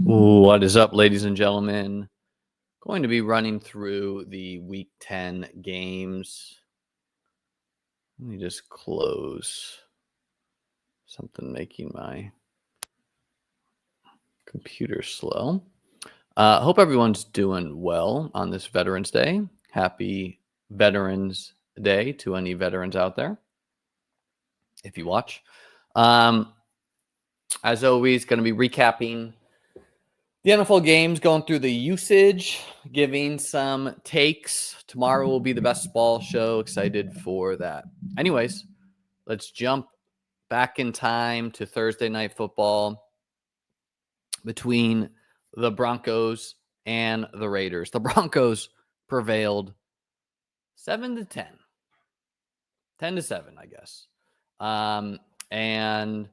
What is up, ladies and gentlemen? Going to be running through the Week 10 games. Let me just close something making my computer slow. Hope everyone's doing well on this Veterans Day. Happy Veterans Day to any veterans out there, if you watch. As always, going to be recapping the NFL games, going through the usage, giving some takes. Tomorrow will be the best ball show. Excited for that. Anyways, let's jump back in time to Thursday Night Football between the Broncos and the Raiders. The Broncos prevailed 7-10. 10-7, I guess. And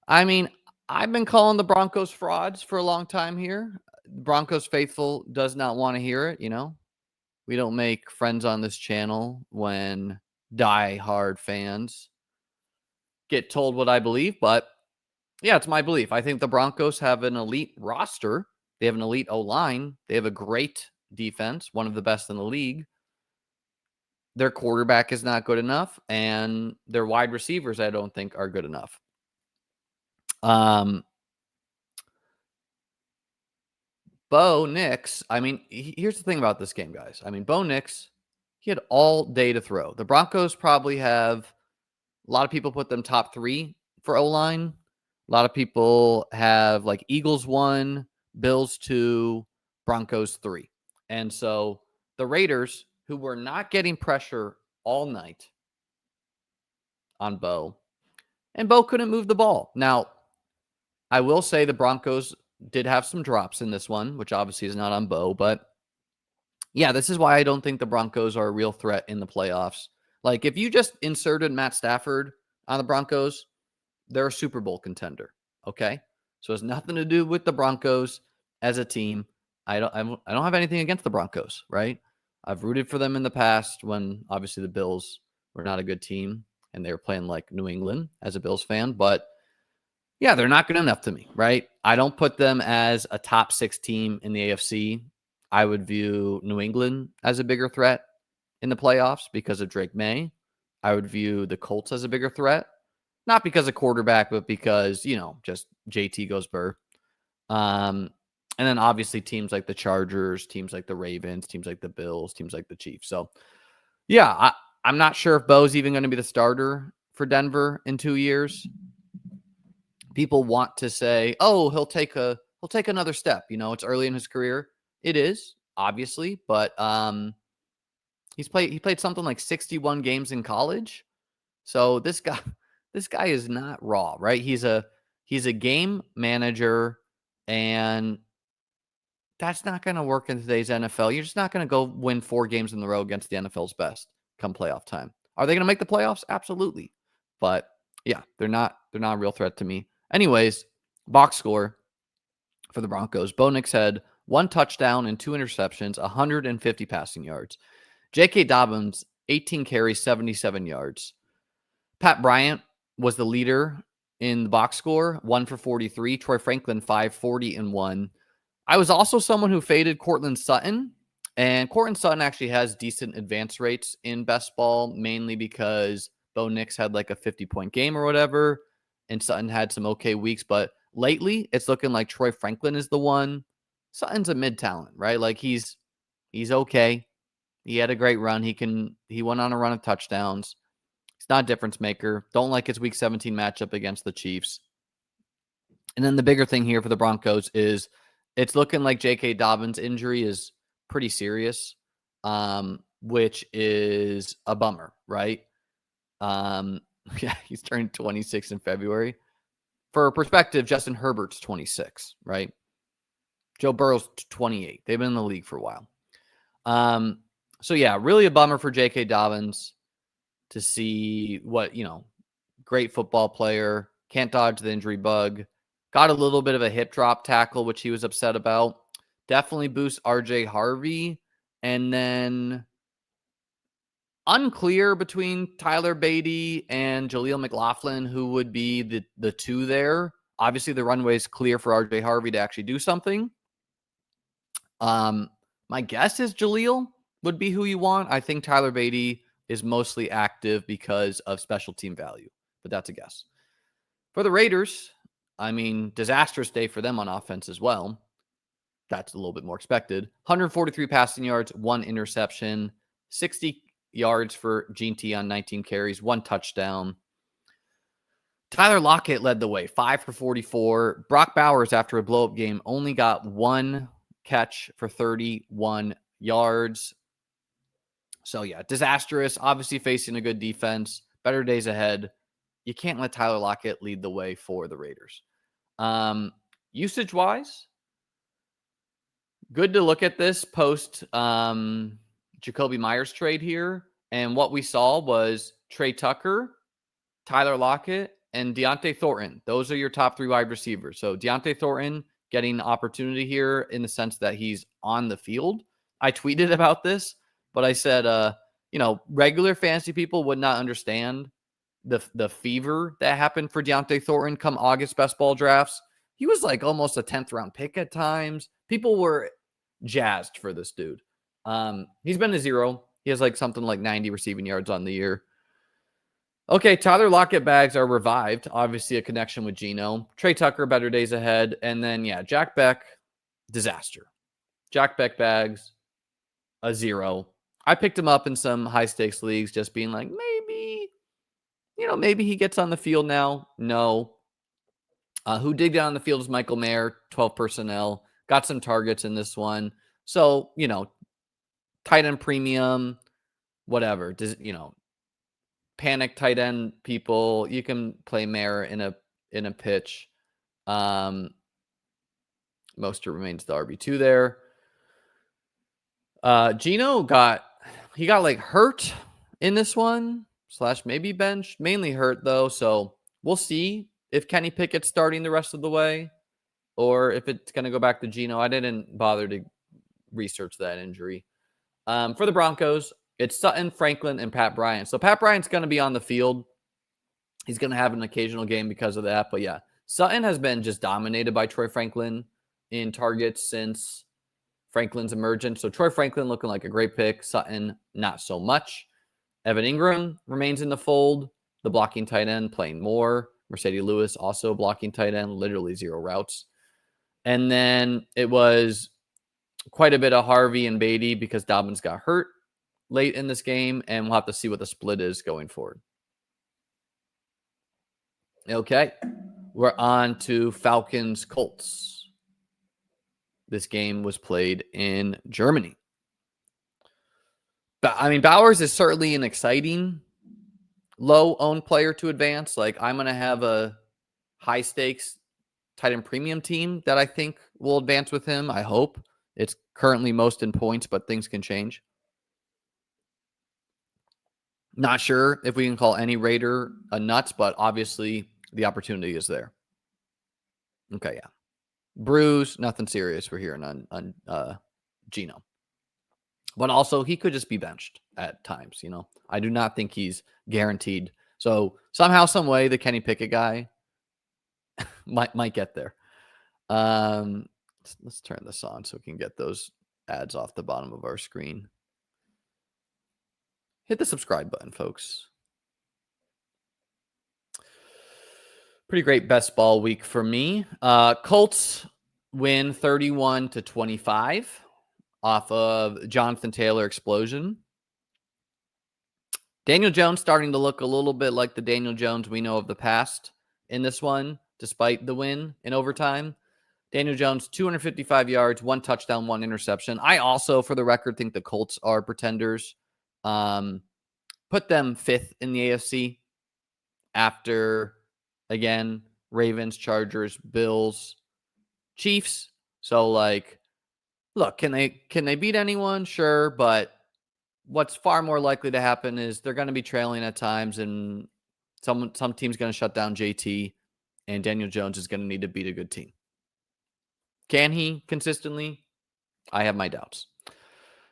I mean, I've been calling the Broncos frauds for a long time here. Broncos faithful does not want to hear it, We don't make friends on this channel when die-hard fans get told what I believe, but yeah, it's my belief. I think the Broncos have an elite roster. They have an elite O-line. They have a great defense, one of the best in the league. Their quarterback is not good enough, and their wide receivers, I don't think, are good enough. Bo Nix, here's the thing about this game, guys. Bo Nix, he had all day to throw. The Broncos probably have, a lot of people put them top 3 for O-line. A lot of people have like Eagles 1, Bills 2, Broncos 3. And so the Raiders, who were not getting pressure all night on Bo, and Bo couldn't move the ball. Now, I will say the Broncos did have some drops in this one, which obviously is not on Bo, but yeah, this is why I don't think the Broncos are a real threat in the playoffs. Like, if you just inserted Matt Stafford on the Broncos, they're a Super Bowl contender, okay? So it has nothing to do with the Broncos as a team. I don't have anything against the Broncos, right? I've rooted for them in the past when obviously the Bills were not a good team and they were playing like New England as a Bills fan, but yeah, they're not good enough to me, right? I don't put them as a top 6 team in the AFC. I would view New England as a bigger threat in the playoffs because of Drake May. I would view the Colts as a bigger threat, not because of quarterback, but because, just JT goes burr. And then obviously teams like the Chargers, teams like the Ravens, teams like the Bills, teams like the Chiefs. So yeah, I'm not sure if Bo's even going to be the starter for Denver in 2 years. People want to say, oh, he'll take another step. It's early in his career. It is, obviously, but he played something like 61 games in college. So this guy is not raw, right? He's a game manager, and that's not going to work in today's NFL. You're just not going to go win 4 games in a row against the NFL's best come playoff time. Are they going to make the playoffs? Absolutely. But yeah, they're not a real threat to me. Anyways, box score for the Broncos. Bo Nix had 1 touchdown and 2 interceptions, 150 passing yards. J.K. Dobbins, 18 carries, 77 yards. Pat Bryant was the leader in the box score, 1 for 43. Troy Franklin, 5, 40 and 1. I was also someone who faded Courtland Sutton, and Courtland Sutton actually has decent advance rates in best ball, mainly because Bo Nix had like a 50-point game or whatever, and Sutton had some okay weeks. But lately, it's looking like Troy Franklin is the one. Sutton's a mid-talent, right? Like he's okay. He had a great run. He went on a run of touchdowns. He's not a difference maker. Don't like his Week 17 matchup against the Chiefs. And then the bigger thing here for the Broncos is it's looking like J.K. Dobbins' injury is pretty serious, which is a bummer, right? Yeah, he's turning 26 in February. For perspective, Justin Herbert's 26, right? Joe Burrow's 28. They've been in the league for a while. So yeah, really a bummer for J.K. Dobbins to see what, great football player, can't dodge the injury bug, got a little bit of a hip drop tackle, which he was upset about. Definitely boosts RJ Harvey. And then unclear between Tyler Beatty and Jaleel McLaughlin, who would be the 2 there. Obviously, the runway is clear for RJ Harvey to actually do something. My guess is Jaleel would be who you want. I think Tyler Beatty is mostly active because of special team value, but that's a guess. For the Raiders, I mean, disastrous day for them on offense as well. That's a little bit more expected. 143 passing yards, 1 interception, 60 yards for Gene T on 19 carries, 1 touchdown. Tyler Lockett led the way, 5 for 44. Brock Bowers, after a blow-up game, only got 1 catch for 31 yards. So, yeah, disastrous. Obviously facing a good defense. Better days ahead. You can't let Tyler Lockett lead the way for the Raiders. Usage-wise, good to look at this post Jacoby Myers trade here. And what we saw was Trey Tucker, Tyler Lockett, and Deontay Thornton. Those are your top 3 wide receivers. So Deontay Thornton getting opportunity here in the sense that he's on the field. I tweeted about this, but I said, regular fantasy people would not understand the fever that happened for Deontay Thornton come August best ball drafts. He was like almost a 10th round pick at times. People were jazzed for this dude. He's been a 0. He has like something like 90 receiving yards on the year. Okay, Tyler Lockett bags are revived. Obviously a connection with Geno. Trey Tucker, better days ahead. And then, Jack Beck, disaster. Jack Beck bags, a 0. I picked him up in some high-stakes leagues just being like, maybe he gets on the field now. No. Who did get on the field is Michael Mayer, 12 personnel. Got some targets in this one. So, tight end premium, whatever. Panic tight end people, you can play Mayer in a pitch. Mostert remains the RB2 there. Geno got like hurt in this one / maybe benched, mainly hurt though. So we'll see if Kenny Pickett's starting the rest of the way or if it's going to go back to Geno. I didn't bother to research that injury. For the Broncos, it's Sutton, Franklin, and Pat Bryant. So Pat Bryant's going to be on the field. He's going to have an occasional game because of that. But yeah, Sutton has been just dominated by Troy Franklin in targets since Franklin's emergence. So Troy Franklin looking like a great pick. Sutton, not so much. Evan Ingram remains in the fold. The blocking tight end playing more. Mercedes Lewis also blocking tight end, literally 0 routes. And then it was quite a bit of Harvey and Beatty because Dobbins got hurt late in this game, and we'll have to see what the split is going forward. Okay, we're on to Falcons-Colts. This game was played in Germany. But I mean, Bowers is certainly an exciting low-owned player to advance. Like, I'm going to have a high-stakes tight end premium team that I think will advance with him. I hope. It's currently most in points, but things can change. Not sure if we can call any Raider a nuts, but obviously the opportunity is there. Okay, yeah. Bruise, nothing serious we're hearing on Geno. But also, he could just be benched at times, I do not think he's guaranteed. So somehow, some way, the Kenny Pickett guy might get there. Let's turn this on so we can get those ads off the bottom of our screen. Hit the subscribe button, folks. Pretty great best ball week for me. Colts win 31-25 off of Jonathan Taylor explosion. Daniel Jones starting to look a little bit like the Daniel Jones we know of the past in this one, despite the win in overtime. Daniel Jones, 255 yards, 1 touchdown, 1 interception. I also, for the record, think the Colts are pretenders. Put them 5th in the AFC after, again, Ravens, Chargers, Bills, Chiefs. So, look, can they beat anyone? Sure, but what's far more likely to happen is they're going to be trailing at times, and some team's going to shut down JT, and Daniel Jones is going to need to beat a good team. Can he consistently? I have my doubts.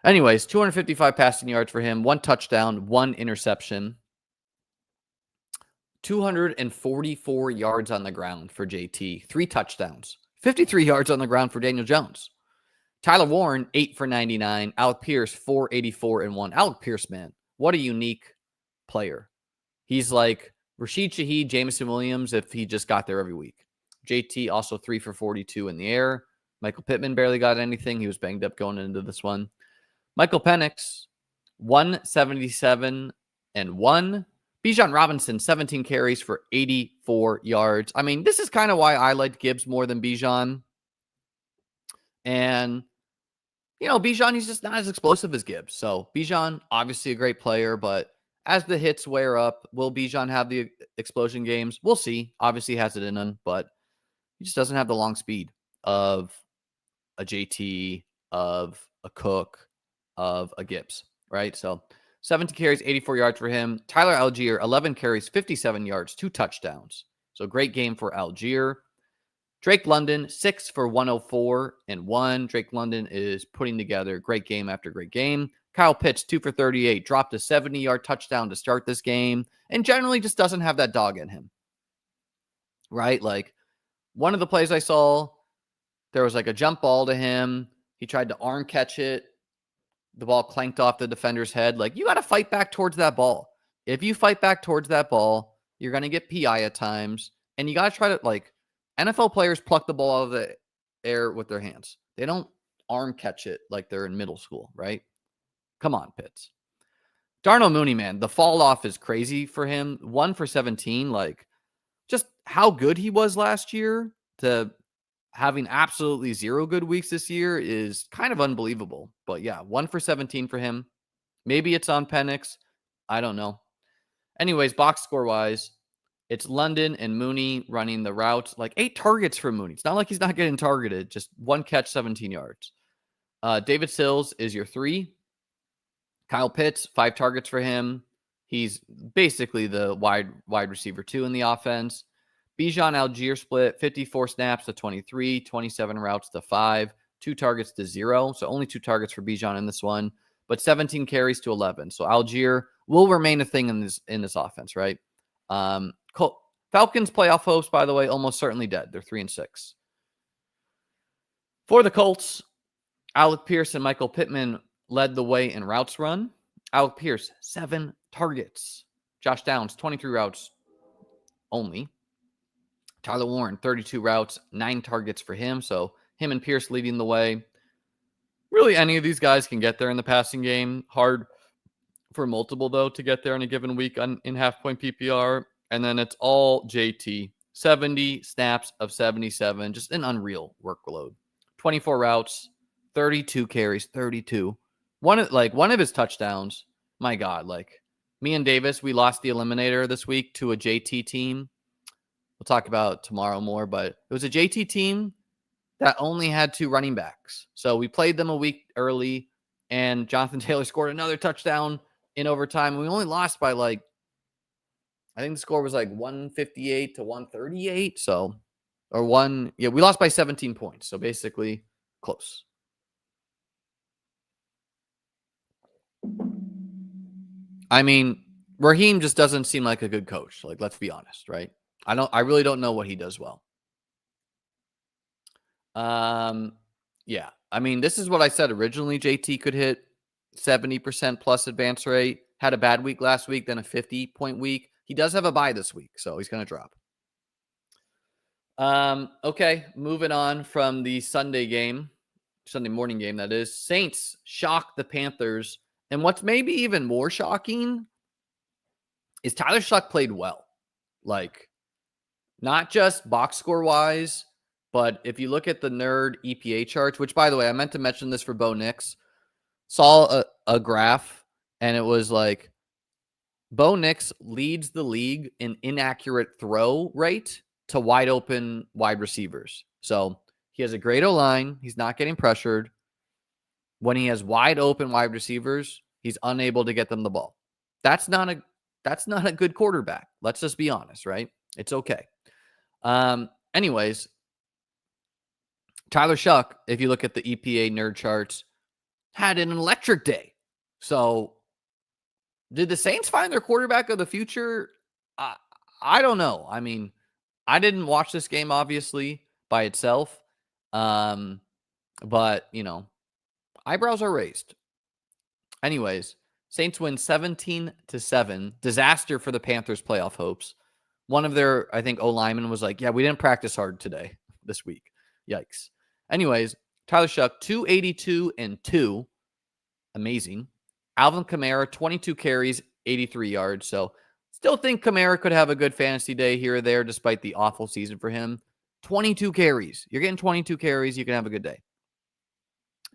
Anyways, 255 passing yards for him, 1 touchdown, 1 interception. 244 yards on the ground for JT, 3 touchdowns, 53 yards on the ground for Daniel Jones. Tyler Warren, 8 for 99. Alec Pierce, 484 and 1. Alec Pierce, man, what a unique player. He's like Rashid Shaheed, Jameson Williams, if he just got there every week. JT also 3 for 42 in the air. Michael Pittman barely got anything. He was banged up going into this one. Michael Penix, 177 and 1. Bijan Robinson, 17 carries for 84 yards. I mean, this is kind of why I liked Gibbs more than Bijan. And, you know, Bijan, he's just not as explosive as Gibbs. So Bijan, obviously a great player, but as the hits wear up, will Bijan have the explosion games? We'll see. Obviously he has it in him, but he just doesn't have the long speed of a JT, of a Cook, of a Gibbs, right? So 17 carries, 84 yards for him. Tyler Algier, 11 carries, 57 yards, 2 touchdowns. So great game for Algier. Drake London, 6 for 104 and 1. Drake London is putting together great game after great game. Kyle Pitts, 2 for 38, dropped a 70-yard touchdown to start this game, and generally just doesn't have that dog in him, right? Like, one of the plays I saw, there was like a jump ball to him. He tried to arm catch it. The ball clanked off the defender's head. Like, you got to fight back towards that ball. If you fight back towards that ball, you're going to get PI at times. And you got to try to, like, NFL players pluck the ball out of the air with their hands. They don't arm catch it like they're in middle school, right? Come on, Pitts. Darnell Mooney, man, the fall off is crazy for him. 1 for 17. Like, just how good he was last year to having absolutely 0 good weeks this year is kind of unbelievable. But yeah, 1 for 17 for him. Maybe it's on Penix. I don't know. Anyways, box score wise, it's London and Mooney running the routes. Like 8 targets for Mooney. It's not like he's not getting targeted. Just 1 catch, 17 yards. David Sills is your 3. Kyle Pitts, 5 targets for him. He's basically the wide receiver 2 in the offense. Bijan Algier split, 54 snaps to 23, 27 routes to 5, 2 targets to 0. So only 2 targets for Bijan in this one, but 17 carries to 11. So Algier will remain a thing in this offense, right? Falcons playoff hopes, by the way, almost certainly dead. They're 3-6. For the Colts, Alec Pierce and Michael Pittman led the way in routes run. Alec Pierce, 7 targets. Josh Downs, 23 routes only. Tyler Warren, 32 routes, 9 targets for him. So him and Pierce leading the way. Really, any of these guys can get there in the passing game. Hard for multiple, though, to get there in a given week in half-point PPR. And then it's all JT. 70 snaps of 77. Just an unreal workload. 24 routes, 32 carries, 32. One of his touchdowns, my God, like me and Davis, we lost the eliminator this week to a JT team. We'll talk about tomorrow more, but it was a JT team that only had 2 running backs. So we played them a week early, and Jonathan Taylor scored another touchdown in overtime. We only lost by I think the score was 158 to 138. So, we lost by 17 points. So basically close. I mean, Raheem just doesn't seem like a good coach. Like, let's be honest, right? I really don't know what he does well. Yeah. I mean, this is what I said originally. JT could hit 70% plus advance rate. Had a bad week last week, then a 50-point week. He does have a bye this week, so he's going to drop. Okay, moving on from the Sunday morning game, that is. Saints shocked the Panthers. And what's maybe even more shocking is Tyler Shough played well. Like, not just box score wise, but if you look at the nerd EPA charts, which, by the way, I meant to mention this for Bo Nix, saw a graph, and it was like Bo Nix leads the league in inaccurate throw rate to wide open wide receivers. So he has a great O-line. He's not getting pressured. When he has wide open wide receivers, he's unable to get them the ball. That's not a good quarterback. Let's just be honest, right? It's okay. Anyways, Tyler Shough, if you look at the EPA nerd charts, had an electric day. So did the Saints find their quarterback of the future? I don't know. I mean, I didn't watch this game, obviously, by itself. But, eyebrows are raised. Anyways, Saints win 17-7. Disaster for the Panthers' playoff hopes. One of their, I think, O-linemen was like, yeah, we didn't practice hard today, this week. Yikes. Anyways, Tyler Shuck, 282 and 2. Amazing. Alvin Kamara, 22 carries, 83 yards. So still think Kamara could have a good fantasy day here or there, despite the awful season for him. 22 carries. You're getting 22 carries. You can have a good day.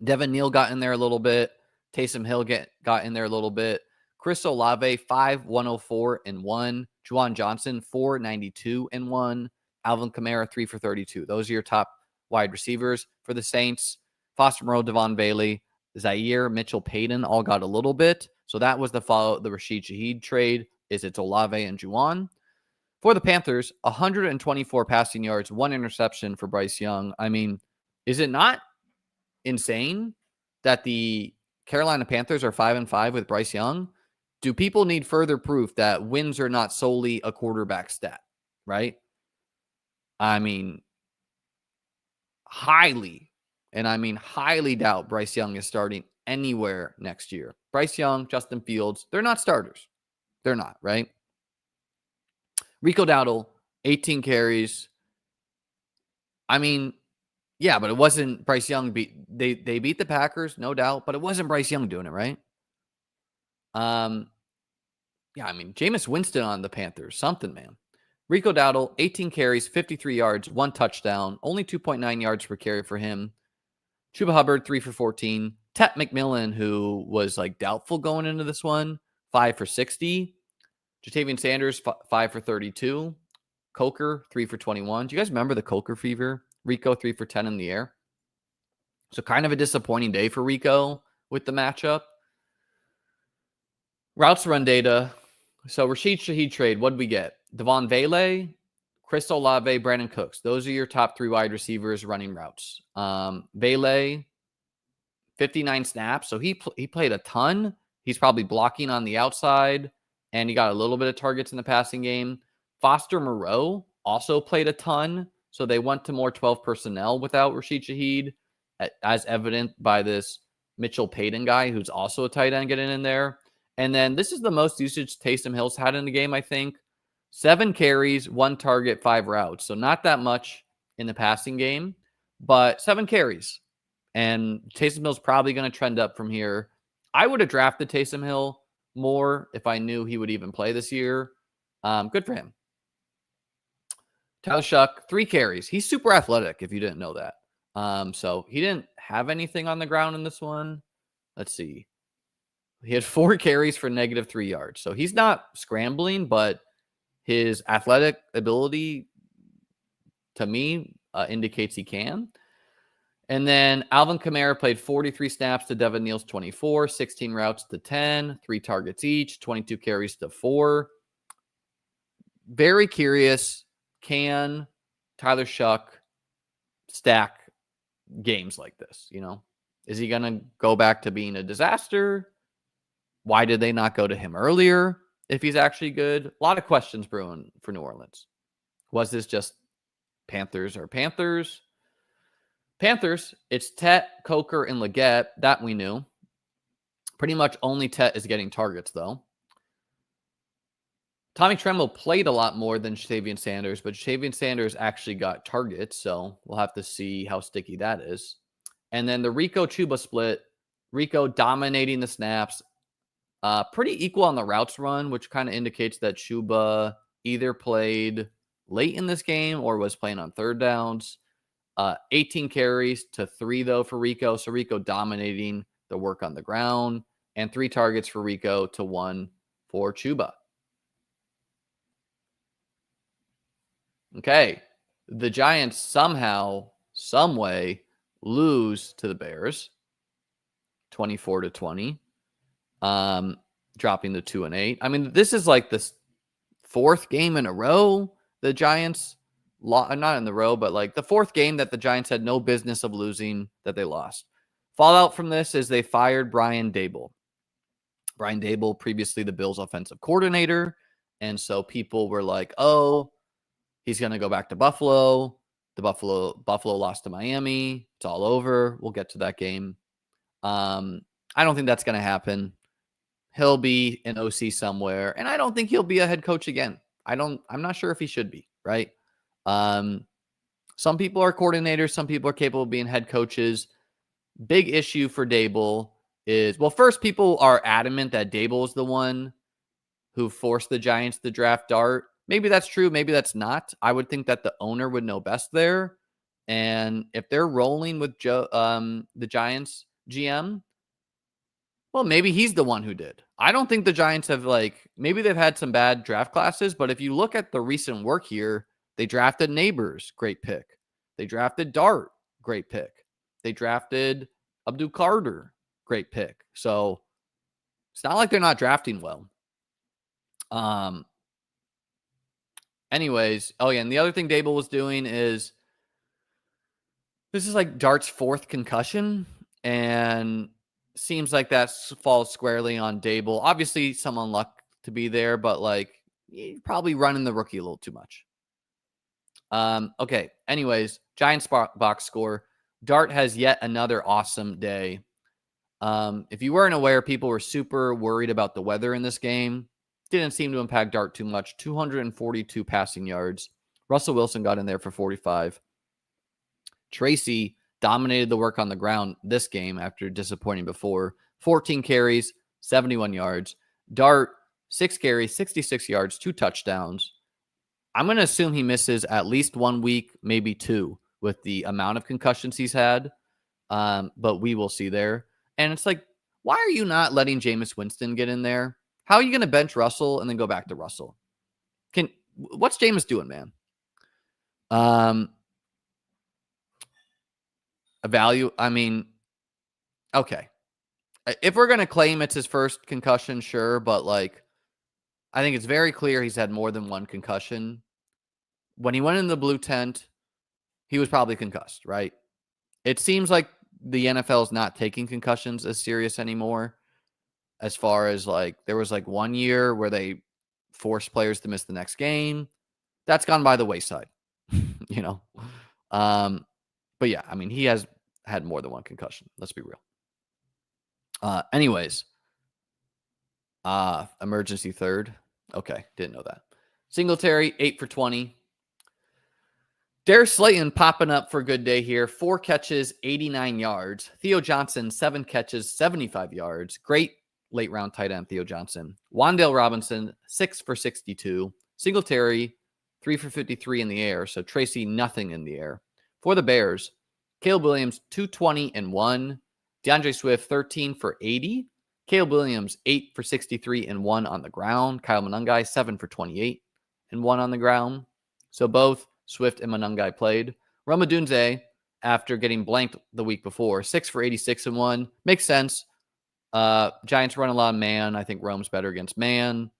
Devin Neal got in there a little bit. Taysom Hill got in there a little bit. Chris Olave, 104 and 1. Juwan Johnson, 492 and 1. Alvin Kamara, 3 for 32. Those are your top wide receivers for the Saints. Foster Moreau, Devon Bailey, Zaire, Mitchell Payton all got a little bit. So that was the Rashid Shaheed trade. It's Olave and Juwan. For the Panthers, 124 passing yards, 1 interception for Bryce Young. I mean, is it not insane that the Carolina Panthers are 5-5 with Bryce Young? Do people need further proof that wins are not solely a quarterback stat, right? I mean, highly doubt Bryce Young is starting anywhere next year. Bryce Young, Justin Fields, they're not starters. They're not, right? Rico Dowdle, 18 carries. I mean, yeah, but it wasn't Bryce Young. They beat the Packers, no doubt, but it wasn't Bryce Young doing it, right? Yeah, I mean, Jameis Winston on the Panthers, something, man. Rico Dowdle, 18 carries, 53 yards, 1 touchdown, only 2.9 yards per carry for him. Chuba Hubbard, 3 for 14. Tet McMillan, who was like doubtful going into this one, 5 for 60. Jatavian Sanders, 5 for 32. Coker, 3 for 21. Do you guys remember the Coker fever? Rico, 3 for 10 in the air. So kind of a disappointing day for Rico with the matchup. Routes run data. So Rashid Shaheed trade, what did we get? Devon Vele, Chris Olave, Brandon Cooks. Those are your top 3 wide receivers running routes. Vele, 59 snaps. So he played a ton. He's probably blocking on the outside, and he got a little bit of targets in the passing game. Foster Moreau also played a ton. So they went to more 12 personnel without Rashid Shaheed, as evident by this Mitchell Payton guy, who's also a tight end getting in there. And then this is the most usage Taysom Hill's had in the game, I think. 7 carries, 1 target, 5 routes. So not that much in the passing game, but 7 carries. And Taysom Hill's probably going to trend up from here. I would have drafted Taysom Hill more if I knew he would even play this year. Good for him. Tyler Shuck, 3 carries. He's super athletic, if you didn't know that. So he didn't have anything on the ground in this one. Let's see. He had 4 carries for -3 yards. So he's not scrambling, but his athletic ability, to me, indicates he can. And then Alvin Kamara played 43 snaps to Devin Neal's 24, 16 routes to 10, 3 targets each, 22 carries to 4. Very curious, can Tyler Shuck stack games like this? Is he going to go back to being a disaster? Why did they not go to him earlier if he's actually good? A lot of questions brewing for New Orleans. Was this just Panthers or Panthers? Panthers, it's Tet, Coker, and Leggett. That we knew. Pretty much only Tet is getting targets, though. Tommy Tremble played a lot more than Jatavian Sanders, but Jatavian Sanders actually got targets, so we'll have to see how sticky that is. And then the Rico-Chuba split, Rico dominating the snaps, pretty equal on the routes run, which kind of indicates that Chuba either played late in this game or was playing on third downs. 18 carries to 3, though, for Rico. So Rico dominating the work on the ground. And 3 targets for Rico to 1 for Chuba. Okay. The Giants somehow, some way, lose to the Bears. 24-20. Dropping to 2-8. I mean, this is like the 4th game in a row the Giants not in the row, but like the 4th game that the Giants had no business of losing that they lost. Fallout from this is they fired Brian Daboll. Brian Daboll, previously the Bills offensive coordinator, And so people were like, oh, he's going to go back to Buffalo. The Buffalo lost to Miami. It's all over. We'll get to that game. I don't think that's going to happen. He'll be an OC somewhere, and I don't think he'll be a head coach again. I'm not sure if he should be, right? Some people are coordinators, some people are capable of being head coaches. Big issue for Daboll is, well, first, people are adamant that Daboll is the one who forced the Giants to draft Dart. Maybe that's true, maybe that's not. I would think that the owner would know best there. And if they're rolling with the Giants GM, well, maybe he's the one who did. I don't think the Giants have, maybe they've had some bad draft classes, but if you look at the recent work here, they drafted Neighbors, great pick. They drafted Dart, great pick. They drafted Abdul Carter, great pick. So it's not like they're not drafting well. Anyways, oh yeah, and the other thing Daboll was doing is, this is like Dart's fourth concussion, and seems like that falls squarely on Daboll. Obviously, some unluck to be there, but you're probably running the rookie a little too much. Okay. Anyways, Giants box score. Dart has yet another awesome day. If you weren't aware, people were super worried about the weather in this game. Didn't seem to impact Dart too much. 242 passing yards. Russell Wilson got in there for 45. Tracy dominated the work on the ground this game after disappointing before. 14 carries, 71 yards. Dart, 6 carries, 66 yards, 2 touchdowns. I'm going to assume he misses at least 1 week, maybe 2, with the amount of concussions he's had. But we will see there. And it's like, why are you not letting Jameis Winston get in there? How are you going to bench Russell and then go back to Russell? What's Jameis doing, man? Okay. If we're going to claim it's his first concussion, sure. But I think it's very clear he's had more than one concussion. When he went in the blue tent, he was probably concussed, right? It seems like the NFL is not taking concussions as serious anymore. As far as there was 1 year where they forced players to miss the next game. That's gone by the wayside, you know? But yeah, I mean, he has had more than one concussion. Let's be real. Anyways, emergency third. Okay, didn't know that. Singletary, 8 for 20. Darius Slayton popping up for a good day here. 4 catches, 89 yards. Theo Johnson, 7 catches, 75 yards. Great late round tight end, Theo Johnson. Wan'Dale Robinson, 6 for 62. Singletary, 3 for 53 in the air. So Tracy, nothing in the air. For the Bears, Caleb Williams, 220 and 1. DeAndre Swift, 13 for 80. Caleb Williams, 8 for 63 and 1 on the ground. Kyle Monangai, 7 for 28 and 1 on the ground. So both Swift and Monangai played. Rome Odunze, after getting blanked the week before, 6 for 86 and 1. Makes sense. Giants run a lot of man. I think Rome's better against man.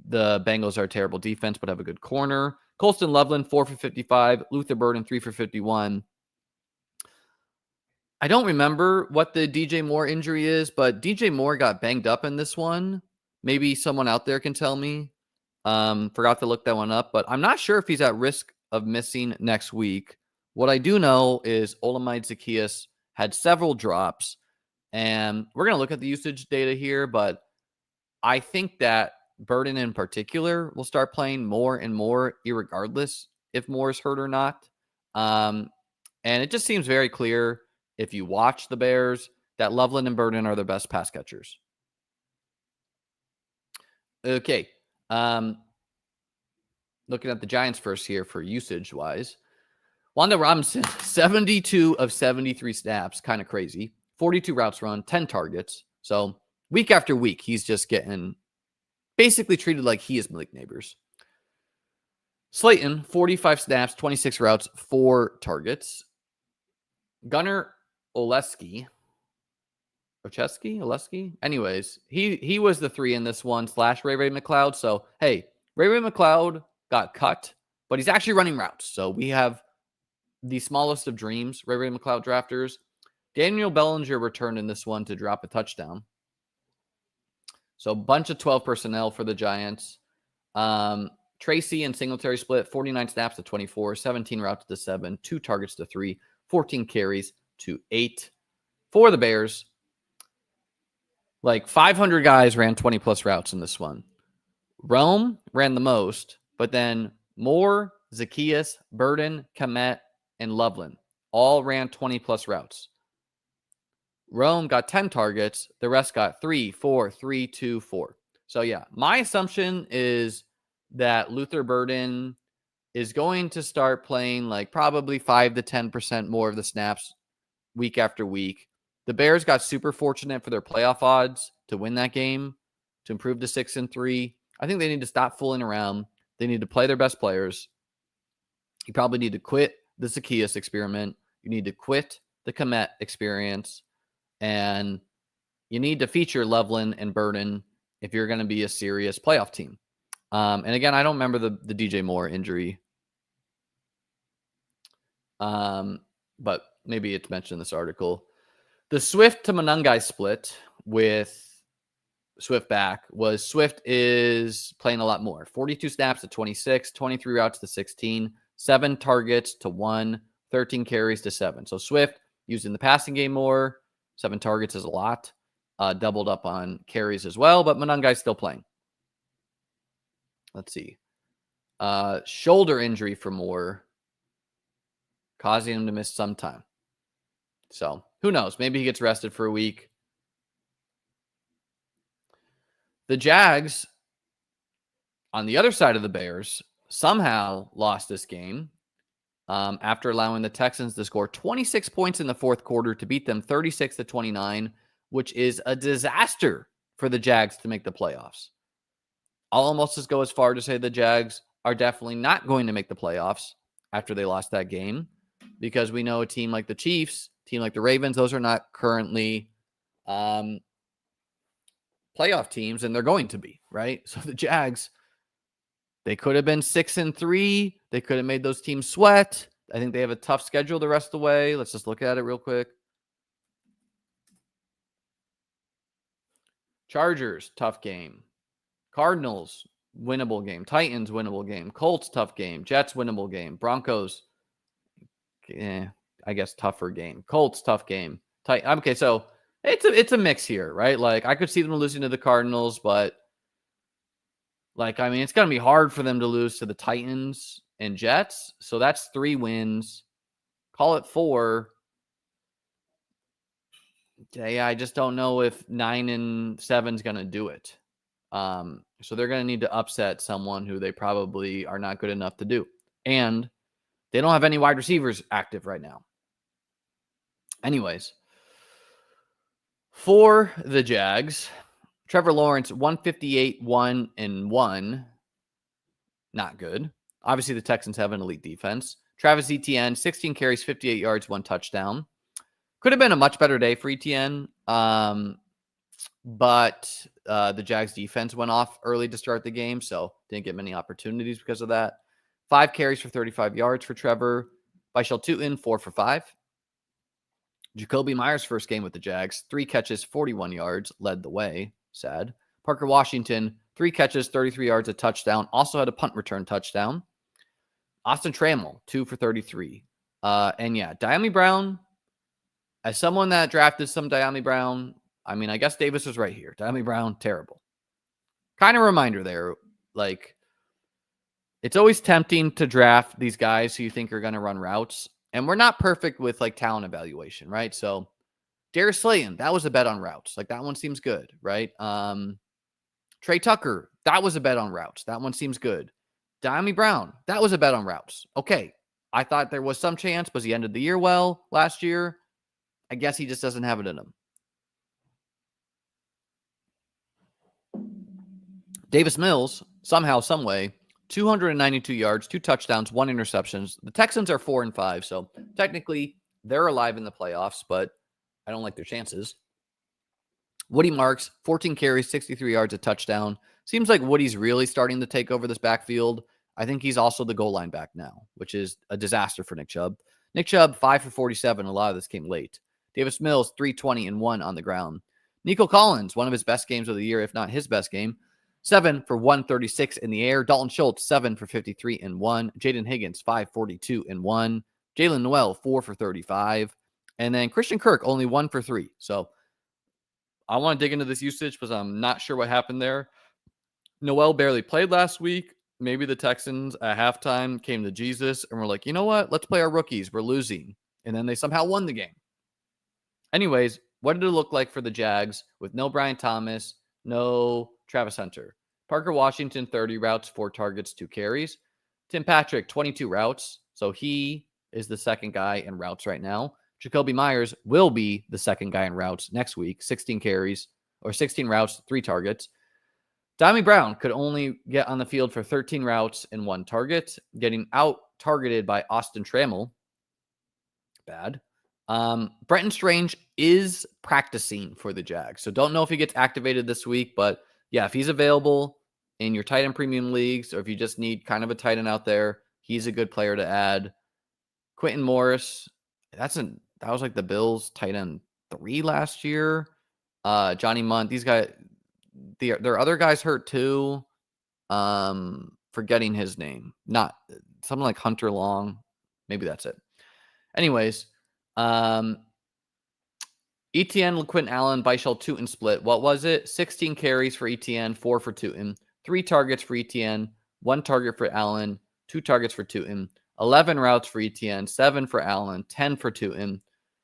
The Bengals are a terrible defense, but have a good corner. Colston Loveland, 4 for 55. Luther Burden, 3 for 51. I don't remember what the DJ Moore injury is, but DJ Moore got banged up in this one. Maybe someone out there can tell me. Forgot to look that one up, but I'm not sure if he's at risk of missing next week. What I do know is Olamide Zaccheaus had several drops, and we're going to look at the usage data here, but I think that Burden in particular will start playing more and more, irregardless if Moore is hurt or not. And it just seems very clear, if you watch the Bears, that Loveland and Burden are the best pass catchers. Okay. Looking at the Giants first here for usage-wise. Wan'Dale Robinson, 72 of 73 snaps. Kind of crazy. 42 routes run, 10 targets. So week after week, he's just getting basically treated like he is Malik Neighbors. Slayton, 45 snaps, 26 routes, 4 targets. Gunnar Olszewski. Anyways, he was the 3 in this one, / Ray McCloud. So, hey, Ray McCloud got cut, but he's actually running routes. So we have the smallest of dreams, Ray McCloud drafters. Daniel Bellinger returned in this one to drop a touchdown. So a bunch of 12 personnel for the Giants. Tracy and Singletary split 49 snaps to 24, 17 routes to 7, 2 targets to 3, 14 carries to 8 for the Bears. Like 500 guys ran 20 plus routes in this one. Rome ran the most, but then Moore, Zaccheaus, Burden, Kmet, and Loveland all ran 20 plus routes. Rome got 10 targets. The rest got 3, 4, 3, 2, 4. So yeah, my assumption is that Luther Burden is going to start playing like probably 5 to 10% more of the snaps week after week. The Bears got super fortunate for their playoff odds to win that game, to improve to 6-3. I think they need to stop fooling around. They need to play their best players. You probably need to quit the Zaccheaus experiment. You need to quit the Kmet experience. And you need to feature Loveland and Burden if you're going to be a serious playoff team. And again, I don't remember the DJ Moore injury. But maybe it's mentioned in this article. The Swift to Monangai split with Swift back was Swift is playing a lot more. 42 snaps to 26, 23 routes to 16, 7 targets to 1, 13 carries to 7. So Swift using the passing game more. 7 targets is a lot. Doubled up on carries as well, but Monangai's still playing. Let's see. Shoulder injury for Moore, causing him to miss some time. So who knows? Maybe he gets rested for a week. The Jags, on the other side of the Bears, somehow lost this game after allowing the Texans to score 26 points in the fourth quarter to beat them 36-29, which is a disaster for the Jags to make the playoffs. I'll almost just go as far to say the Jags are definitely not going to make the playoffs after they lost that game, because we know a team like the Chiefs, team like the Ravens, those are not currently playoff teams, and they're going to be, right? So the Jags, they could have been 6-3. They could have made those teams sweat. I think they have a tough schedule the rest of the way. Let's just look at it real quick. Chargers, tough game. Cardinals, winnable game. Titans, winnable game. Colts, tough game. Jets, winnable game. Broncos, I guess tougher game. Colts, tough game. Okay, so it's a mix here, right? Like I could see them losing to the Cardinals, but like, I mean, it's going to be hard for them to lose to the Titans and Jets. So that's 3 wins. Call it 4. Yeah, I just don't know if 9-7 is going to do it. So they're going to need to upset someone who they probably are not good enough to do. And they don't have any wide receivers active right now. Anyways, for the Jags, Trevor Lawrence, 158, 1-1. Not good. Obviously, the Texans have an elite defense. Travis Etienne, 16 carries, 58 yards, 1 touchdown. Could have been a much better day for Etienne. But the Jags defense went off early to start the game, so didn't get many opportunities because of that. 5 carries for 35 yards for Trevor. Bishal Tutin, 4 for 5. Jacoby Myers' first game with the Jags, 3 catches, 41 yards, led the way. Sad. Parker Washington, 3 catches, 33 yards, a touchdown. Also had a punt return touchdown. Austin Trammell, 2 for 33. And yeah, Dyami Brown, as someone that drafted some Dyami Brown, I mean, I guess Davis was right here. Dyami Brown, terrible. Kind of reminder there, like, it's always tempting to draft these guys who you think are going to run routes. And we're not perfect with, like, talent evaluation, right? So, Darius Slayton, that was a bet on routes. Like, that one seems good, right? Trey Tucker, that was a bet on routes. That one seems good. Dyami Brown, that was a bet on routes. Okay, I thought there was some chance, but he ended the year well last year. I guess he just doesn't have it in him. Davis Mills, somehow, some way, 292 yards, 2 touchdowns, 1 interception. The Texans are 4-5, so technically they're alive in the playoffs, but I don't like their chances. Woody Marks, 14 carries, 63 yards, a touchdown. Seems like Woody's really starting to take over this backfield. I think he's also the goal line back now, which is a disaster for Nick Chubb. Nick Chubb, 5 for 47. A lot of this came late. Davis Mills, 320 and 1 on the ground. Nico Collins, one of his best games of the year, if not his best game. 7 for 136 in the air. Dalton Schultz, 7 for 53 and 1. Jaden Higgins, 542 and 1. Jalen Noel, 4 for 35. And then Christian Kirk, only 1 for 3. So I want to dig into this usage because I'm not sure what happened there. Noel barely played last week. Maybe the Texans at halftime came to Jesus and were like, you know what? Let's play our rookies. We're losing. And then they somehow won the game. Anyways, what did it look like for the Jags with no Brian Thomas, no Travis Hunter? Parker Washington, 30 routes, 4 targets, 2 carries. Tim Patrick, 22 routes. So he is the second guy in routes right now. Jacoby Myers will be the second guy in routes next week. 16 carries or 16 routes, 3 targets. Dyami Brown could only get on the field for 13 routes and 1 target, getting out targeted by Austin Trammell. Bad. Brenton Strange is practicing for the Jags. So don't know if he gets activated this week, but yeah, if he's available in your tight end premium leagues, or if you just need kind of a tight end out there, he's a good player to add. Quentin Morris, that was like the Bills tight end 3 last year. Johnny Munt, these guys, there are other guys hurt too. Forgetting his name. Not something like Hunter Long. Maybe that's it. Anyways, ETN, LaQuint Allen, Bishal Tootin split. What was it? 16 carries for ETN, 4 for Tootin, 3 targets for ETN, 1 target for Allen, 2 targets for Tootin, 11 routes for ETN, 7 for Allen, 10 for Tootin,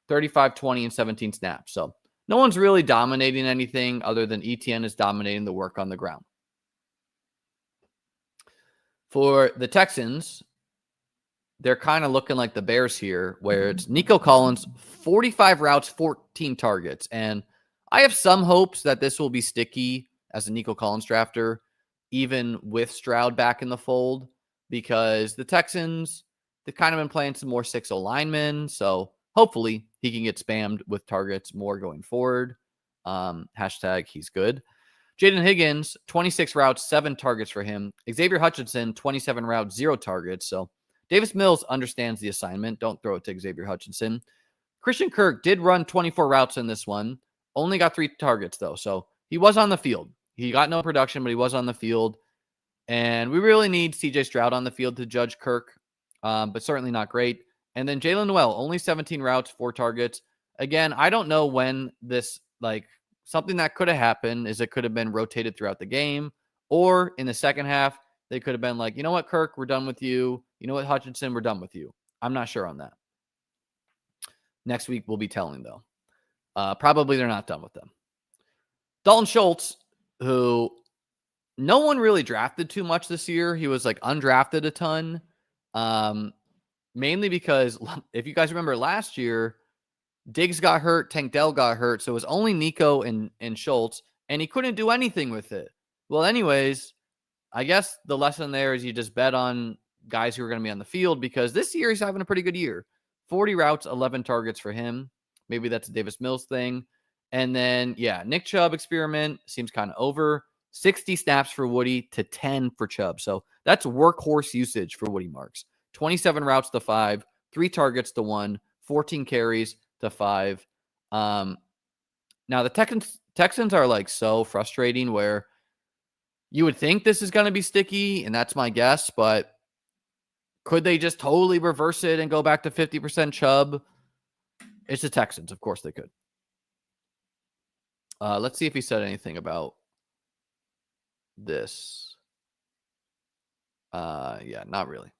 35, 20, and 17 snaps. So no one's really dominating anything other than ETN is dominating the work on the ground. For the Texans, they're kind of looking like the Bears here, where it's Nico Collins, 45 routes, 14 targets. And I have some hopes that this will be sticky as a Nico Collins drafter, even with Stroud back in the fold, because the Texans, they've kind of been playing some more 6-0 linemen. So hopefully he can get spammed with targets more going forward. Hashtag he's good. Jaden Higgins, 26 routes, 7 targets for him. Xavier Hutchinson, 27 routes, 0 targets. So Davis Mills understands the assignment. Don't throw it to Xavier Hutchinson. Christian Kirk did run 24 routes in this one. Only got 3 targets, though. So he was on the field. He got no production, but he was on the field. And we really need CJ Stroud on the field to judge Kirk, but certainly not great. And then Jalen Noel, only 17 routes, 4 targets. Again, I don't know when this, something that could have happened is it could have been rotated throughout the game, or in the second half, they could have been like, you know what, Kirk, we're done with you. You know what, Hutchinson, we're done with you. I'm not sure on that. Next week, we'll be telling, though. Probably they're not done with them. Dalton Schultz, who no one really drafted too much this year. He was undrafted a ton. Mainly because if you guys remember last year, Diggs got hurt, Tank Dell got hurt. So it was only Nico and Schultz, and he couldn't do anything with it. Well, anyways, I guess the lesson there is you just bet on guys who are going to be on the field, because this year he's having a pretty good year. 40 routes, 11 targets for him. Maybe that's a Davis Mills thing. And then, yeah, Nick Chubb experiment seems kind of over. 60 snaps for Woody to 10 for Chubb. So that's workhorse usage for Woody Marks. 27 routes to 5, 3 targets to 1, 14 carries to 5. Now the Texans are so frustrating, where you would think this is going to be sticky, and that's my guess, but could they just totally reverse it and go back to 50% Chubb? It's the Texans. Of course they could. Let's see if he said anything about this. Yeah, not really.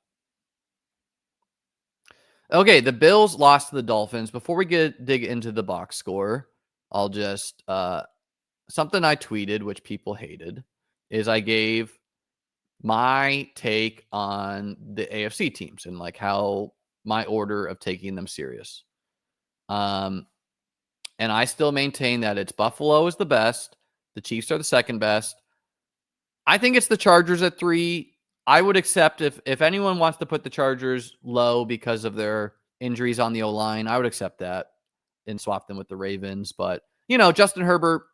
Okay, the Bills lost to the Dolphins. Before we dig into the box score, I'll just something I tweeted, which people hated, is I gave my take on the AFC teams and how my order of taking them serious. And I still maintain that it's Buffalo is the best. The Chiefs are the second best. I think it's the Chargers at 3. I would accept if anyone wants to put the Chargers low because of their injuries on the O-line, I would accept that and swap them with the Ravens. But, Justin Herbert,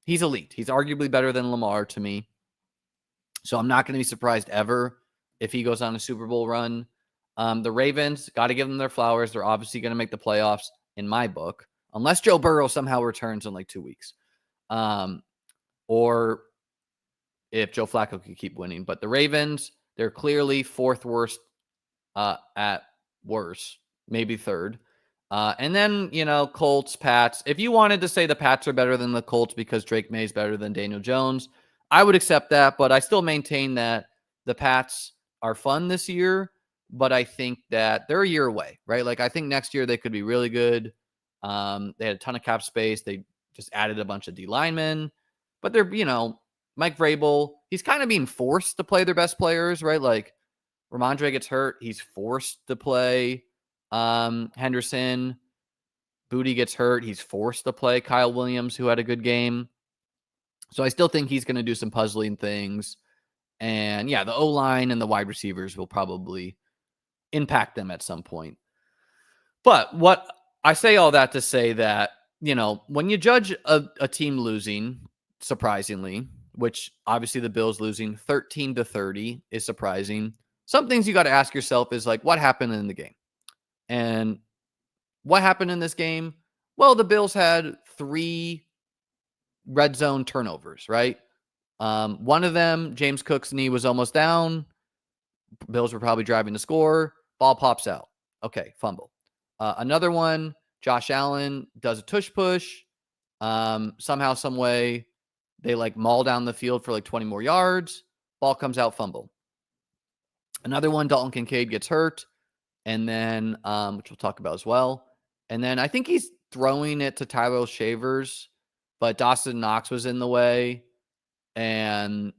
he's elite. He's arguably better than Lamar to me. So I'm not going to be surprised ever if he goes on a Super Bowl run. The Ravens, got to give them their flowers. They're obviously going to make the playoffs in my book, unless Joe Burrow somehow returns in 2 weeks. Or if Joe Flacco could keep winning. But the Ravens, they're clearly fourth worst at worst, maybe third. And then, Colts, Pats. If you wanted to say the Pats are better than the Colts because Drake May is better than Daniel Jones, I would accept that. But I still maintain that the Pats are fun this year. But I think that they're a year away, right? Like, I think next year they could be really good. They had a ton of cap space. They just added a bunch of D linemen. But they're, Mike Vrabel, he's kind of being forced to play their best players, right? Like, Ramondre gets hurt. He's forced to play Henderson. Booty gets hurt. He's forced to play Kyle Williams, who had a good game. So I still think he's going to do some puzzling things. And yeah, the O-line and the wide receivers will probably impact them at some point. But what I say all that to say that, when you judge a team losing, surprisingly, which obviously the Bills losing 13-30 is surprising. Some things you got to ask yourself is like, what happened in the game? And what happened in this game? Well, the Bills had 3 red zone turnovers, right? One of them, James Cook's knee was almost down. Bills were probably driving to score. Ball pops out. Okay, fumble. Another one, Josh Allen does a tush push. Somehow, some way, they maul down the field for 20 more yards. Ball comes out, fumble. Another one, Dalton Kincaid gets hurt. And then, which we'll talk about as well. And then I think he's throwing it to Tyler Shavers, but Dawson Knox was in the way. And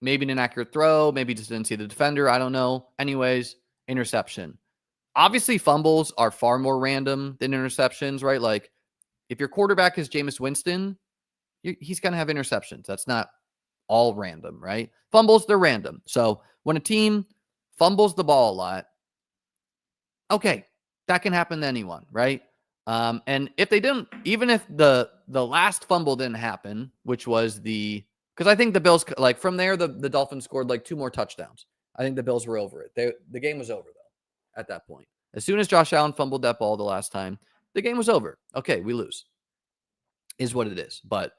maybe an inaccurate throw. Maybe just didn't see the defender. I don't know. Anyways, interception. Obviously, fumbles are far more random than interceptions, right? Like, if your quarterback is Jameis Winston, he's going to have interceptions. That's not all random, right? Fumbles, they're random. So when a team fumbles the ball a lot, okay, that can happen to anyone, right? And if they didn't, even if the last fumble didn't happen, which was because I think the Bills, from there, the Dolphins scored 2 more touchdowns. I think the Bills were over it. The game was over, though, at that point. As soon as Josh Allen fumbled that ball the last time, the game was over. Okay, we lose. Is what it is. But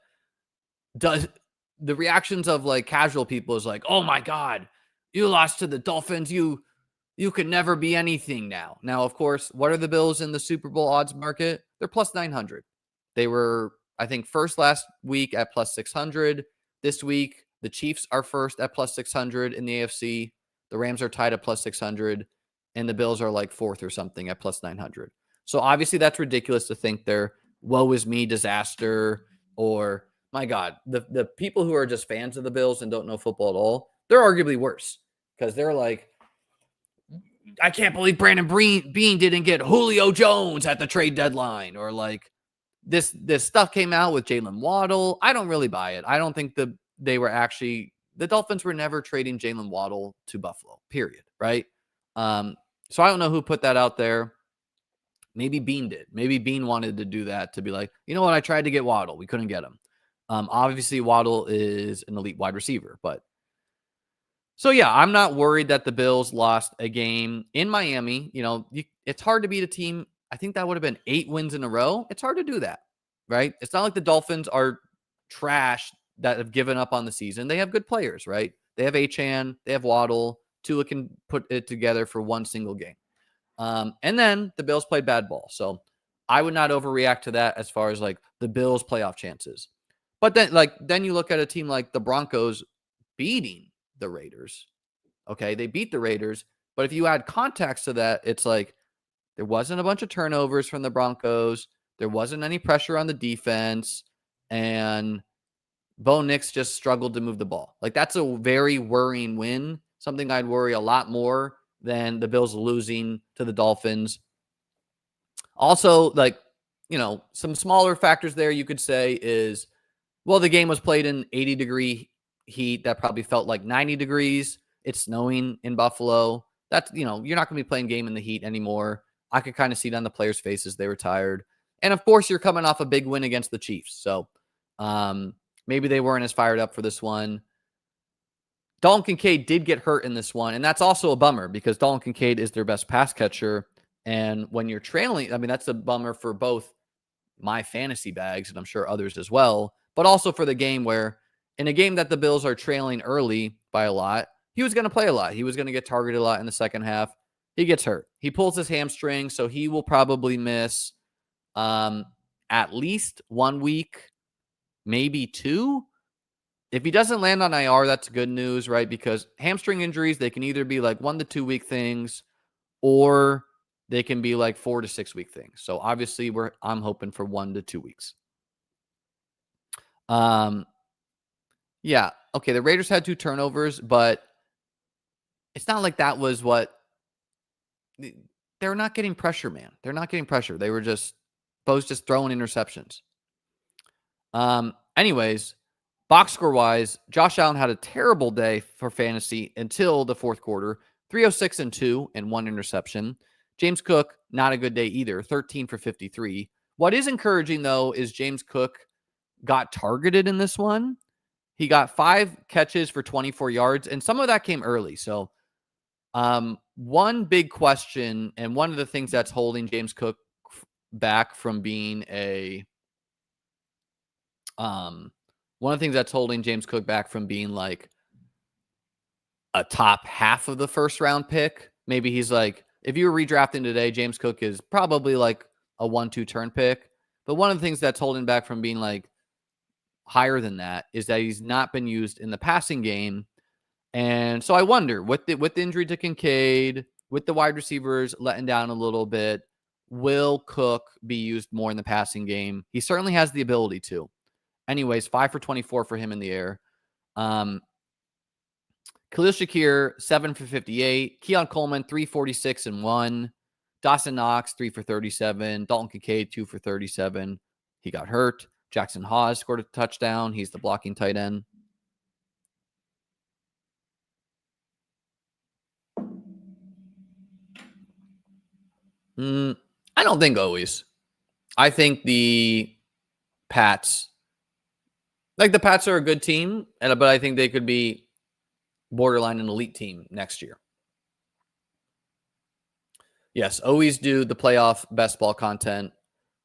does the reactions of casual people is oh my God, you lost to the Dolphins. You can never be anything now. Now, of course, what are the Bills in the Super Bowl odds market? They're plus 900. They were, I think, first last week at plus 600. This week, the Chiefs are first at plus 600 in the AFC. The Rams are tied at plus 600. And the Bills are fourth or something at plus 900. So obviously that's ridiculous to think they're woe is me disaster, or my God, the people who are just fans of the Bills and don't know football at all, they're arguably worse because they're I can't believe Brandon Beane didn't get Julio Jones at the trade deadline, or this stuff came out with Jalen Waddle. I don't really buy it. I don't think the Dolphins were never trading Jalen Waddle to Buffalo, period. Right. So I don't know who put that out there. Maybe Beane did. Maybe Beane wanted to do that to be you know what? I tried to get Waddle. We couldn't get him. Obviously Waddle is an elite wide receiver, but so yeah, I'm not worried that the Bills lost a game in Miami. It's hard to beat a team. I think that would have been 8 wins in a row. It's hard to do that, right? It's not like the Dolphins are trash that have given up on the season. They have good players, right? They have Achane, they have Waddle. Tua can put it together for one single game. And then the Bills played bad ball. So I would not overreact to that as far as the Bills playoff chances. But then you look at a team like the Broncos beating the Raiders. Okay, they beat the Raiders. But if you add context to that, it's there wasn't a bunch of turnovers from the Broncos. There wasn't any pressure on the defense. And Bo Nix just struggled to move the ball. That's a very worrying win. Something I'd worry a lot more than the Bills losing to the Dolphins. Also, some smaller factors there you could say is, well, the game was played in 80-degree heat that probably felt like 90 degrees. It's snowing in Buffalo. That's, you're not going to be playing game in the heat anymore. I could kind of see it on the players' faces. They were tired. And of course, you're coming off a big win against the Chiefs. So maybe they weren't as fired up for this one. Dalton Kincaid did get hurt in this one, and that's also a bummer because Dalton Kincaid is their best pass catcher. And when you're trailing, that's a bummer for both my fantasy bags, and I'm sure others as well, but also for the game where in a game that the Bills are trailing early by a lot, he was going to play a lot. He was going to get targeted a lot in the second half. He gets hurt. He pulls his hamstring, so he will probably miss at least 1 week, maybe 2. If he doesn't land on IR, that's good news, right? Because hamstring injuries, they can either be like 1 to 2 week things, or they can be like 4 to 6 week things. So obviously, I'm hoping for 1 to 2 weeks. Yeah. Okay. The Raiders had 2 turnovers, but it's not like that was what they're not getting pressure, man. They're not getting pressure. They were just throwing interceptions. Anyways, box score wise, Josh Allen had a terrible day for fantasy until the fourth quarter. 306 and 2 and 1 interception. James Cook, not a good day either. 13 for 53. What is encouraging though is James Cook got targeted in this one. He got 5 catches for 24 yards, and some of that came early. So one big question, and one of the things that's holding James Cook back from being like a top half of the first round pick. Maybe he's like, if you were redrafting today, James Cook is probably like a 1-2 turn pick. But one of the things that's holding back from being like higher than that is that he's not been used in the passing game. And so I wonder, with the injury to Kincaid, with the wide receivers letting down a little bit, will Cook be used more in the passing game? He certainly has the ability to. Anyways, 5 for 24 for him in the air. Khalil Shakir, 7 for 58. Keon Coleman, 346 and 1. Dawson Knox, 3 for 37. Dalton Kincaid, 2 for 37. He got hurt. Jackson Hawes scored a touchdown. He's the blocking tight end. I don't think always. I think the Pats are a good team, but I think they could be borderline an elite team next year. Yes, always do the playoff best ball content.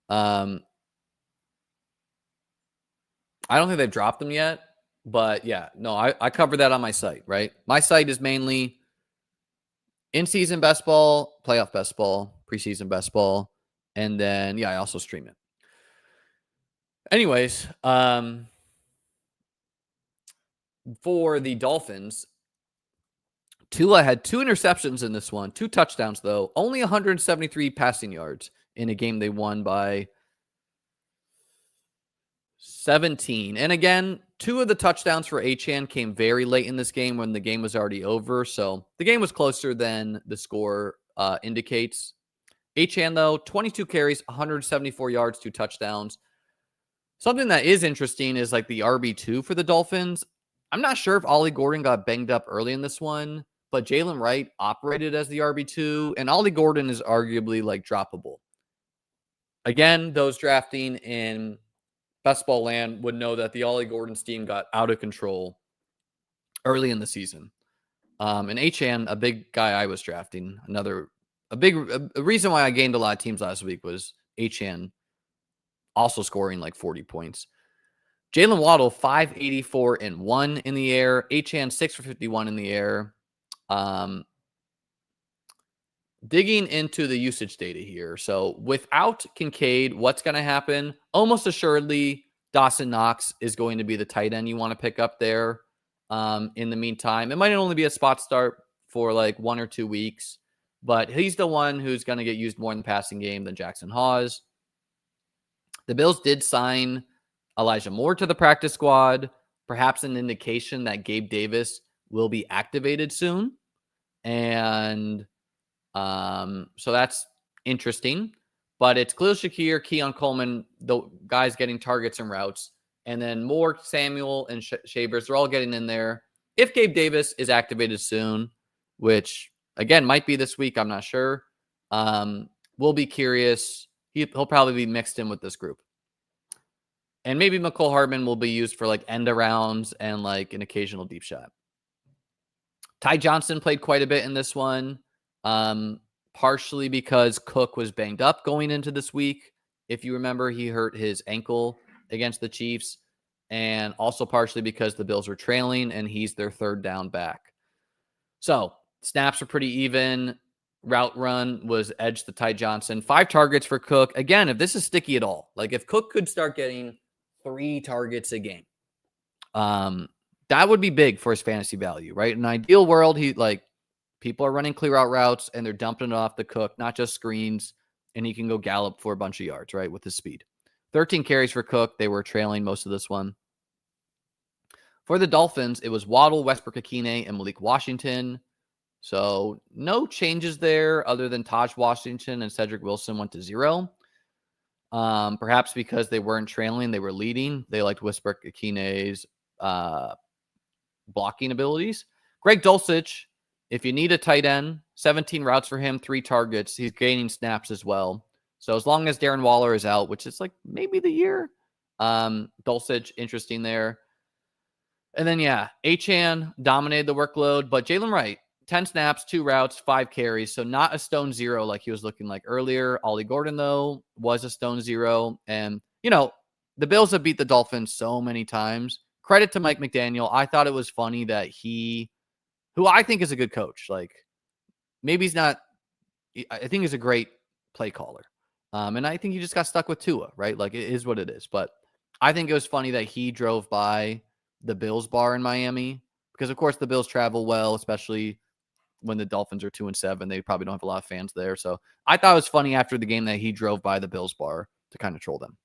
I don't think they've dropped them yet, but yeah, no, I cover that on my site, right? My site is mainly in-season best ball, playoff best ball, preseason best ball, and then, yeah, I also stream it. Anyways, for the Dolphins, Tua had 2 interceptions in this one, 2 touchdowns, though. Only 173 passing yards in a game they won by 17. And again, 2 of the touchdowns for Achane came very late in this game when the game was already over. So the game was closer than the score indicates. Achane, though, 22 carries, 174 yards, 2 touchdowns. Something that is interesting is like the RB2 for the Dolphins. I'm not sure if Ollie Gordon got banged up early in this one, but Jalen Wright operated as the RB2, and Ollie Gordon is arguably like droppable. Again, those drafting in best ball land would know that the Ollie Gordon team got out of control early in the season. And Achane, a big guy I was drafting, a reason why I gained a lot of teams last week was Achane also scoring like 40 points. Jalen Waddle, 584 and 1 in the air. Achane, 6 for 51 in the air. Digging into the usage data here. So without Kincaid, what's going to happen? Almost assuredly, Dawson Knox is going to be the tight end you want to pick up there. In the meantime, it might only be a spot start for like 1 or 2 weeks, but he's the one who's going to get used more in the passing game than Jackson Hawes. The Bills did sign Elijah Moore to the practice squad, perhaps an indication that Gabe Davis will be activated soon. And so that's interesting. But it's Khalil Shakir, Keon Coleman, the guys getting targets and routes. And then Moore, Samuel, and Shavers, they're all getting in there. If Gabe Davis is activated soon, which, again, might be this week, I'm not sure. We'll be curious. He'll probably be mixed in with this group. And maybe McCole Hardman will be used for like end arounds and like an occasional deep shot. Ty Johnson played quite a bit in this one, partially because Cook was banged up going into this week. If you remember, he hurt his ankle against the Chiefs. and also partially because the Bills are trailing and he's their third down back. So snaps are pretty even. Route run was edge to Ty Johnson. 5 targets for Cook. Again, if this is sticky at all, like if Cook could start getting 3 targets a game, that would be big for his fantasy value, right? In an ideal world, people are running clear out routes and they're dumping it off the Cook, not just screens, and he can go gallop for a bunch of yards, right, with his speed. 13 carries for Cook. They were trailing most of this one. For the Dolphins, it was Waddle, Westbrook-Ikhine, and Malik Washington. So no changes there other than Taj Washington and Cedric Wilson went to 0. Perhaps because they weren't trailing, they were leading. They liked Westbrook-Ikhine's blocking abilities. Greg Dulcich, if you need a tight end, 17 routes for him, 3 targets. He's gaining snaps as well. So as long as Darren Waller is out, which is like maybe the year, Dulcich, interesting there. And then, Achane dominated the workload, but Jalen Wright, 10 snaps, 2 routes, 5 carries. So not a stone 0 like he was looking like earlier. Ollie Gordon, though, was a stone 0. And, the Bills have beat the Dolphins so many times. Credit to Mike McDaniel. I thought it was funny that who I think is a good coach, like maybe he's not, I think he's a great play caller. And I think he just got stuck with Tua, right? Like it is what it is. But I think it was funny that he drove by the Bills bar in Miami because, of course, the Bills travel well, especially when the Dolphins are 2-7. They probably don't have a lot of fans there. So I thought it was funny after the game that he drove by the Bills bar to kind of troll them.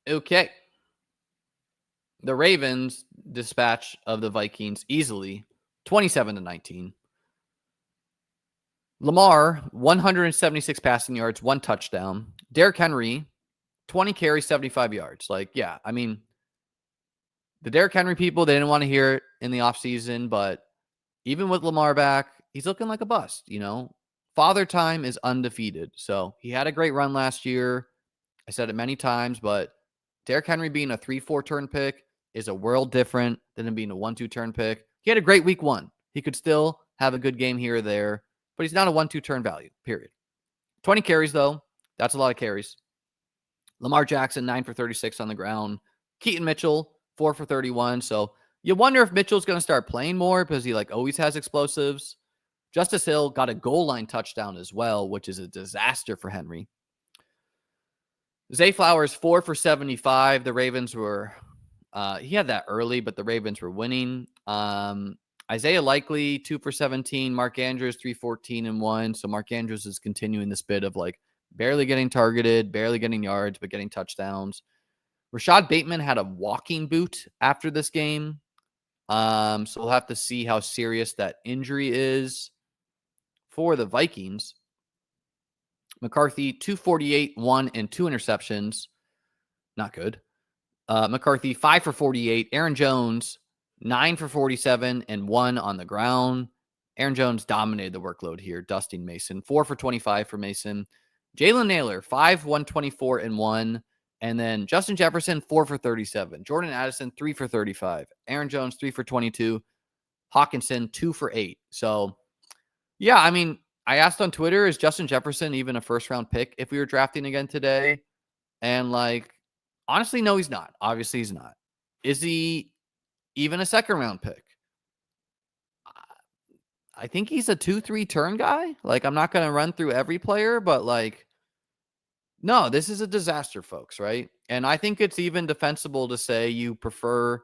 Okay. The Ravens dispatch of the Vikings easily, 27-19. Lamar, 176 passing yards, 1 touchdown. Derrick Henry, 20 carries, 75 yards. The Derrick Henry people, they didn't want to hear it in the offseason, but even with Lamar back, he's looking like a bust, Father time is undefeated. So he had a great run last year. I said it many times, but Derrick Henry being a 3-4 turn pick is a world different than him being a 1-2 turn pick. He had a great week 1. He could still have a good game here or there, but he's not a 1-2 turn value, period. 20 carries, though. That's a lot of carries. Lamar Jackson, 9 for 36 on the ground. Keaton Mitchell, 4 for 31. So you wonder if Mitchell's going to start playing more because he always has explosives. Justice Hill got a goal line touchdown as well, which is a disaster for Henry. Zay Flowers, 4 for 75. The Ravens were, he had that early, but the Ravens were winning. Isaiah Likely, 2 for 17. Mark Andrews, 3-14-1. So Mark Andrews is continuing this bit of barely getting targeted, barely getting yards, but getting touchdowns. Rashad Bateman had a walking boot after this game. So we'll have to see how serious that injury is for the Vikings. McCarthy, 248, 1 and 2 interceptions. Not good. McCarthy, 5 for 48. Aaron Jones, 9 for 47 and 1 on the ground. Aaron Jones dominated the workload here, dusting Mason. 4 for 25 for Mason. Jalen Naylor, 5, 124 and 1. And then Justin Jefferson, 4 for 37. Jordan Addison, 3 for 35. Aaron Jones, 3 for 22. Hawkinson, 2 for 8. So, I asked on Twitter, is Justin Jefferson even a first-round pick if we were drafting again today? And, honestly, no, he's not. Obviously, he's not. Is he even a second-round pick? I think he's a 2-3 turn guy. I'm not going to run through every player, but, no, this is a disaster, folks, right? And I think it's even defensible to say you prefer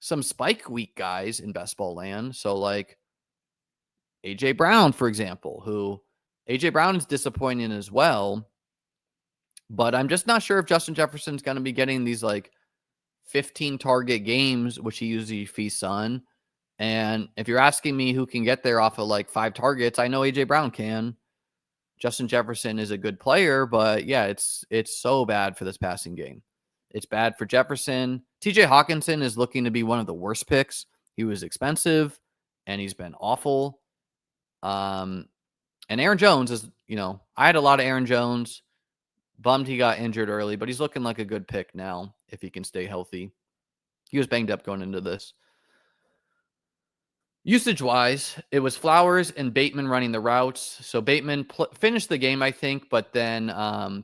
some spike week guys in best ball land. So, A.J. Brown, for example, who A.J. Brown is disappointing as well. But I'm just not sure if Justin Jefferson's going to be getting these 15 target games, which he usually feasts on. And if you're asking me who can get there off of 5 targets, I know A.J. Brown can. Justin Jefferson is a good player, but it's so bad for this passing game. It's bad for Jefferson. TJ Hawkinson is looking to be one of the worst picks. He was expensive and he's been awful. And Aaron Jones is, I had a lot of Aaron Jones. Bummed he got injured early, but he's looking like a good pick now if he can stay healthy. He was banged up going into this. Usage-wise, it was Flowers and Bateman running the routes. So Bateman finished the game, I think, but then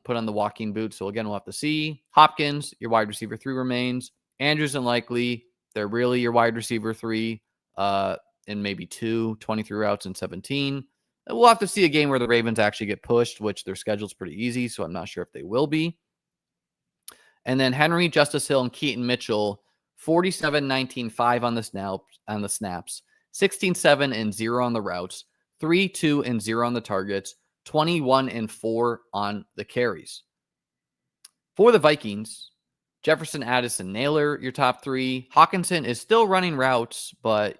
put on the walking boot. So again, we'll have to see. Hopkins, your wide receiver 3 remains. Andrews and Likely, they're really your wide receiver 3 in maybe 23 routes and 17. We'll have to see a game where the Ravens actually get pushed, which their schedule's pretty easy, so I'm not sure if they will be. And then Henry, Justice Hill, and Keaton Mitchell, 47, 19, 5 on the snaps. 16, 7, and 0 on the routes, 3, 2, and 0 on the targets, 21 and 4 on the carries. For the Vikings, Jefferson, Addison, Naylor, your top 3. Hawkinson is still running routes, but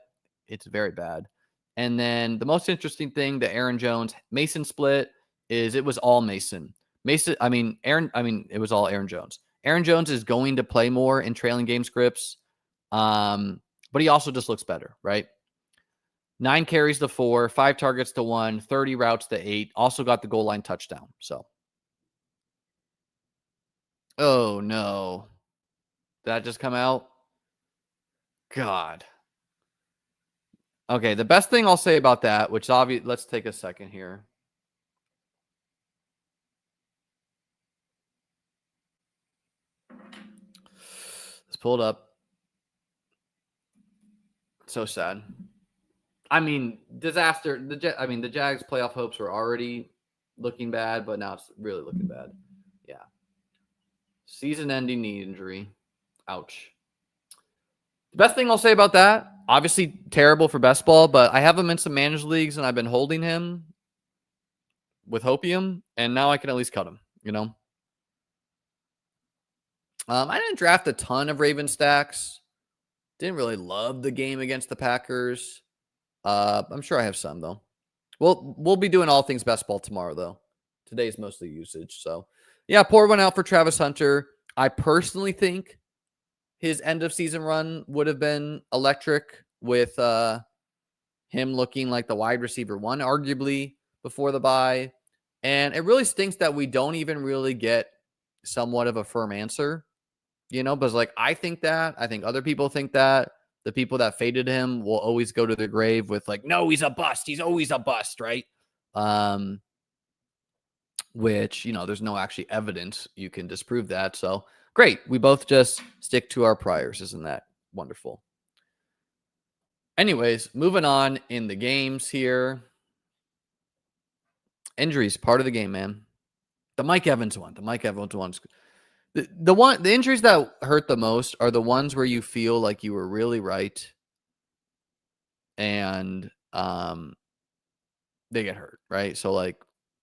it's very bad. And then the most interesting thing, the Aaron Jones Mason split, is it was all Mason. It was all Aaron Jones. Aaron Jones is going to play more in trailing game scripts, but he also just looks better, right? 9 carries to 4, 5 targets to 1, 30 routes to 8. Also got the goal line touchdown. So, oh no, did that just come out? God. Okay, the best thing I'll say about that, which obviously, let's take a second here. Let's pull it up. So sad. I mean, disaster. The Jags' playoff hopes were already looking bad, but now it's really looking bad. Yeah. Season-ending knee injury. Ouch. The best thing I'll say about that, obviously terrible for best ball, but I have him in some managed leagues, and I've been holding him with Hopium, and now I can at least cut him, you know? I didn't draft a ton of Raven stacks. Didn't really love the game against the Packers. I'm sure I have some, though. We'll be doing all things best ball tomorrow, though. Today's mostly usage. So, yeah, pour one out for Travis Hunter. I personally think his end of season run would have been electric with him looking like the wide receiver 1, arguably, before the bye. And it really stinks that we don't even really get somewhat of a firm answer, you know, because like I think that, I think other people think that. The people that faded him will always go to the grave with like, no, he's a bust. He's always a bust, right? Which, you know, there's no actually evidence you can disprove that. So great. We both just stick to our priors. Isn't that wonderful? Anyways, moving on in the games here. Injuries, part of the game, man. The Mike Evans one. The injuries that hurt the most are the ones where you feel like you were really right and they get hurt, right? So like,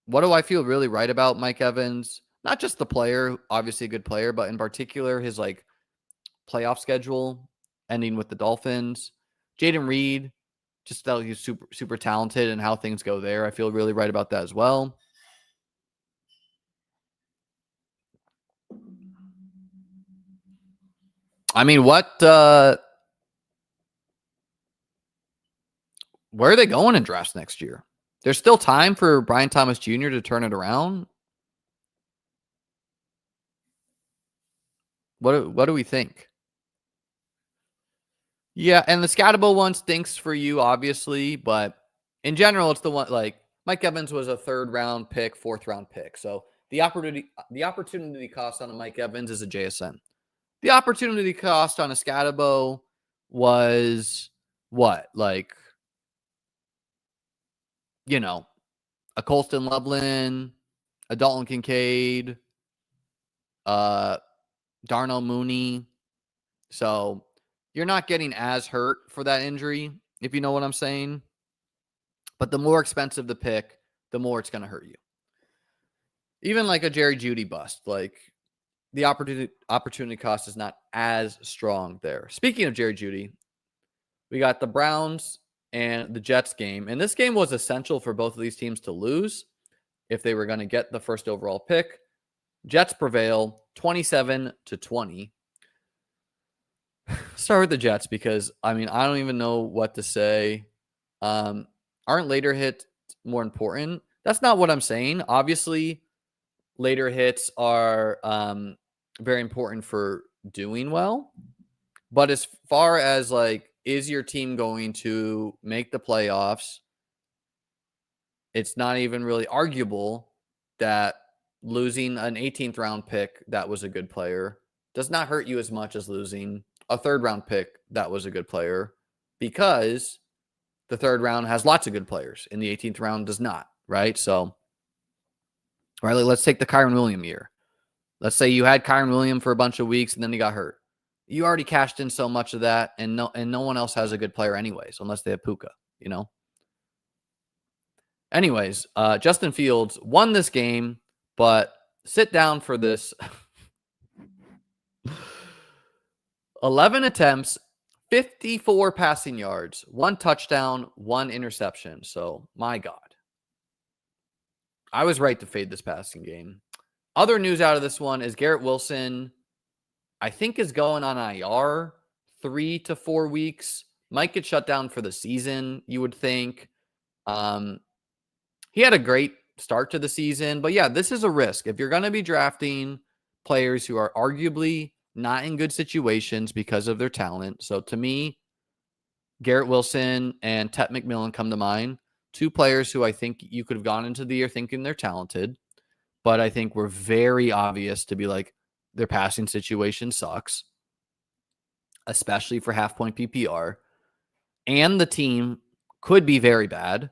what do I feel really right about Mike Evans? Not just the player, obviously a good player, but in particular his like playoff schedule ending with the Dolphins. Jaden Reed, just that he's super, super talented and how things go there. I feel really right about that as well. I mean, where are they going in drafts next year? There's still time for Brian Thomas Jr. to turn it around. What do we think? Yeah, and the Scatterbo one stinks for you, obviously, but in general, it's the one like Mike Evans was a 3rd round pick, 4th round pick. So the opportunity cost on a Mike Evans is a JSN. The opportunity cost on a Scatterbo was what? Like, you know, a Colston Loveland, a Dalton Kincaid, Darnell Mooney. So you're not getting as hurt for that injury, if you know what I'm saying. But the more expensive the pick, the more it's going to hurt you. Even like a Jerry Jeudy bust, like the opportunity cost is not as strong there. Speaking of Jerry Jeudy, we got the Browns and the Jets game. And this game was essential for both of these teams to lose if they were going to get the first overall pick. Jets prevail 27-20. Start with the Jets because, I mean, I don't even know what to say. Aren't later hits more important? That's not what I'm saying. Obviously, later hits are very important for doing well. But as far as like is your team going to make the playoffs? It's not even really arguable that losing an 18th round pick that was a good player does not hurt you as much as losing a 3rd round pick that was a good player, because the 3rd round has lots of good players and the 18th round does not, right? So, right, let's take the Kyron Williams year. Let's say you had Kyron Williams for a bunch of weeks and then he got hurt. You already cashed in so much of that, and no one else has a good player anyways, unless they have Puka, you know? Anyways, Justin Fields won this game, but sit down for this. 11 attempts, 54 passing yards, 1 touchdown, 1 interception. So, my God. I was right to fade this passing game. Other news out of this one is Garrett Wilson, I think, is going on IR 3 to 4 weeks. Might get shut down for the season, you would think. He had a great start to the season, but yeah, this is a risk. If you're going to be drafting players who are arguably not in good situations because of their talent. So to me, Garrett Wilson and Tet McMillan come to mind. 2 players who I think you could have gone into the year thinking they're talented, but I think were very obvious to be like, their passing situation sucks, especially for half-point PPR. And the team could be very bad.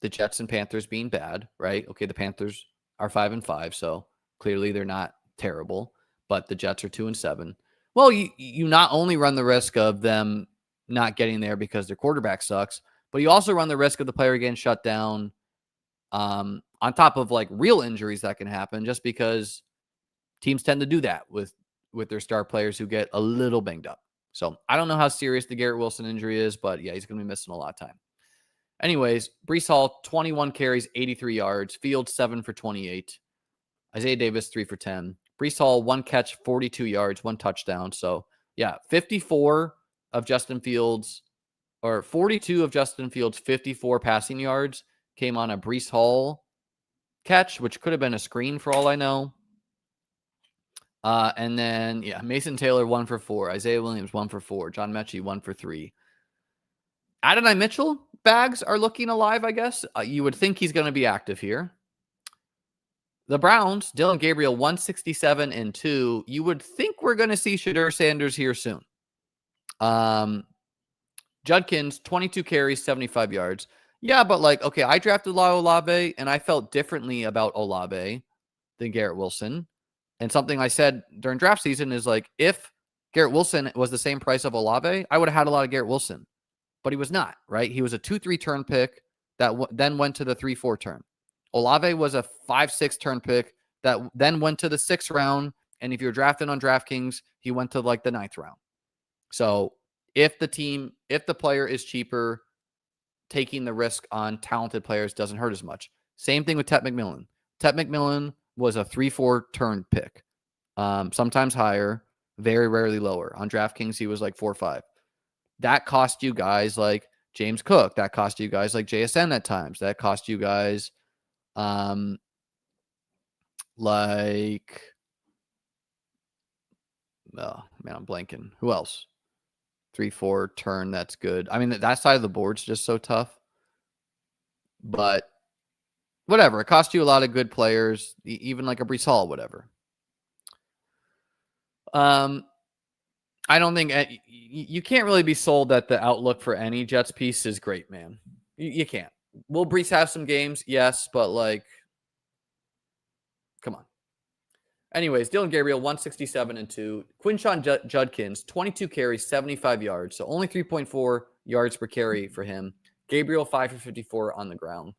The Jets and Panthers being bad, right? Okay, the Panthers are 5-5, so clearly they're not terrible, but the Jets are 2-7. Well, you not only run the risk of them not getting there because their quarterback sucks, but you also run the risk of the player getting shut down, on top of like real injuries that can happen, just because teams tend to do that with their star players who get a little banged up. So I don't know how serious the Garrett Wilson injury is, but yeah, he's going to be missing a lot of time. Anyways, Breece Hall, 21 carries, 83 yards. Fields, 7 for 28. Isaiah Davis, 3 for 10. Breece Hall, 1 catch, 42 yards, 1 touchdown. So, yeah, 54 of Justin Fields, or 42 of Justin Fields' 54 passing yards came on a Breece Hall catch, which could have been a screen for all I know. And then, yeah, Mason Taylor, 1 for 4. Isaiah Williams, 1 for 4. John Mechie, 1 for 3. Adonai Mitchell bags are looking alive, I guess. You would think he's going to be active here. The Browns, Dylan Gabriel, 167 and 2. You would think we're going to see Shedeur Sanders here soon. Judkins, 22 carries, 75 yards. Yeah, but like, okay, I drafted Olave, and I felt differently about Olave than Garrett Wilson. And something I said during draft season is like, if Garrett Wilson was the same price of Olave, I would have had a lot of Garrett Wilson. But he was not, right? He was a 2-3 turn pick that then went to the 3-4 turn. Olave was a 5-6 turn pick that then went to the 6th round. And if you're drafting on DraftKings, he went to like the 9th round. So if the player is cheaper, taking the risk on talented players doesn't hurt as much. Same thing with Tet McMillan. Tet McMillan was a 3-4 turn pick. Sometimes higher, very rarely lower. On DraftKings, he was like 4-5. That cost you guys like James Cook. That cost you guys like JSN at times. That cost you guys like, oh man, I'm blanking. Who else? 3-4 turn, that's good. I mean, that side of the board's just so tough. But whatever. It cost you a lot of good players, even like a Breece Hall, whatever. I don't think you can't really be sold that the outlook for any Jets piece is great, man. You can't. Will Breece have some games? Yes, but like, come on. Anyways, Dylan Gabriel, 167 and 2. Quinshon Judkins, 22 carries, 75 yards. So only 3.4 yards per carry for him. Gabriel, 5 for 54 on the ground.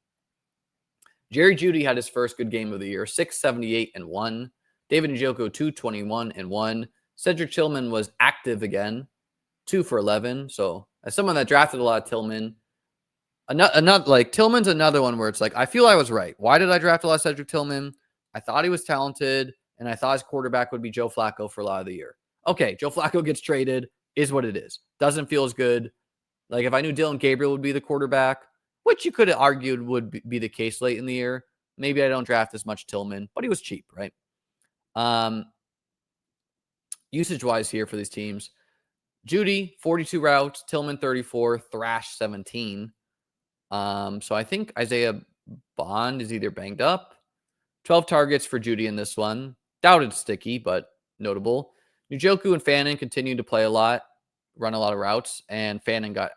Jerry Jeudy had his first good game of the year, 678 and 1. David Njoku, 221 and 1. Cedric Tillman was active again, 2 for 11. So as someone that drafted a lot of Tillman, another like Tillman's another one where it's like, I feel I was right. Why did I draft a lot of Cedric Tillman? I thought he was talented, and I thought his quarterback would be Joe Flacco for a lot of the year. Okay, Joe Flacco gets traded, is what it is. Doesn't feel as good. Like if I knew Dylan Gabriel would be the quarterback, which you could have argued would be the case late in the year, maybe I don't draft as much Tillman, but he was cheap, right? Usage-wise here for these teams, Judy, 42 routes. Tillman, 34. Thrash, 17. So I think Isaiah Bond is either banged up. 12 targets for Judy in this one. Doubted sticky, but notable. Njoku and Fannin continue to play a lot, run a lot of routes, and Fannin got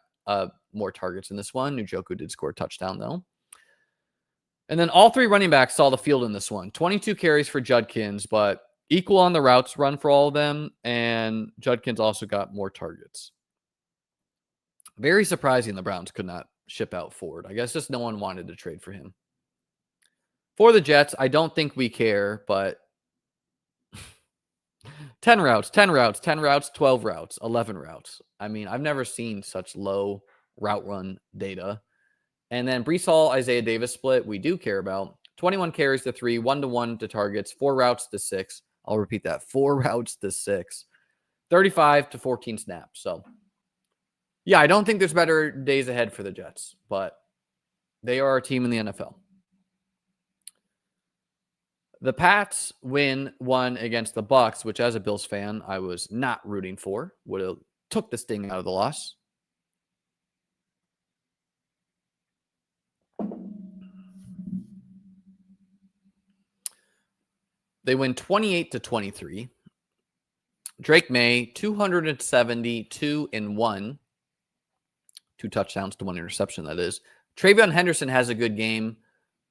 more targets in this one. Njoku did score a touchdown, though. And then all three running backs saw the field in this one. 22 carries for Judkins, but equal on the routes run for all of them, and Judkins also got more targets. Very surprising the Browns could not ship out Ford. I guess just no one wanted to trade for him. For the Jets, I don't think we care, but 10 routes, 10 routes, 10 routes, 12 routes, 11 routes. I mean, I've never seen such low route run data. And then Breece Hall, Isaiah Davis split, we do care about. 21 carries to 3, 1-to-1 to targets, 4 routes to 6. I'll repeat that, 4 routes to 6. 35 to 14 snaps. So, yeah, I don't think there's better days ahead for the Jets, but they are a team in the NFL. The Pats win one against the Bucs, which as a Bills fan, I was not rooting for. Would have took the sting out of the loss. They win 28-23. Drake May, 272 and 1. 2 touchdowns to 1 interception, that is. Travion Henderson has a good game,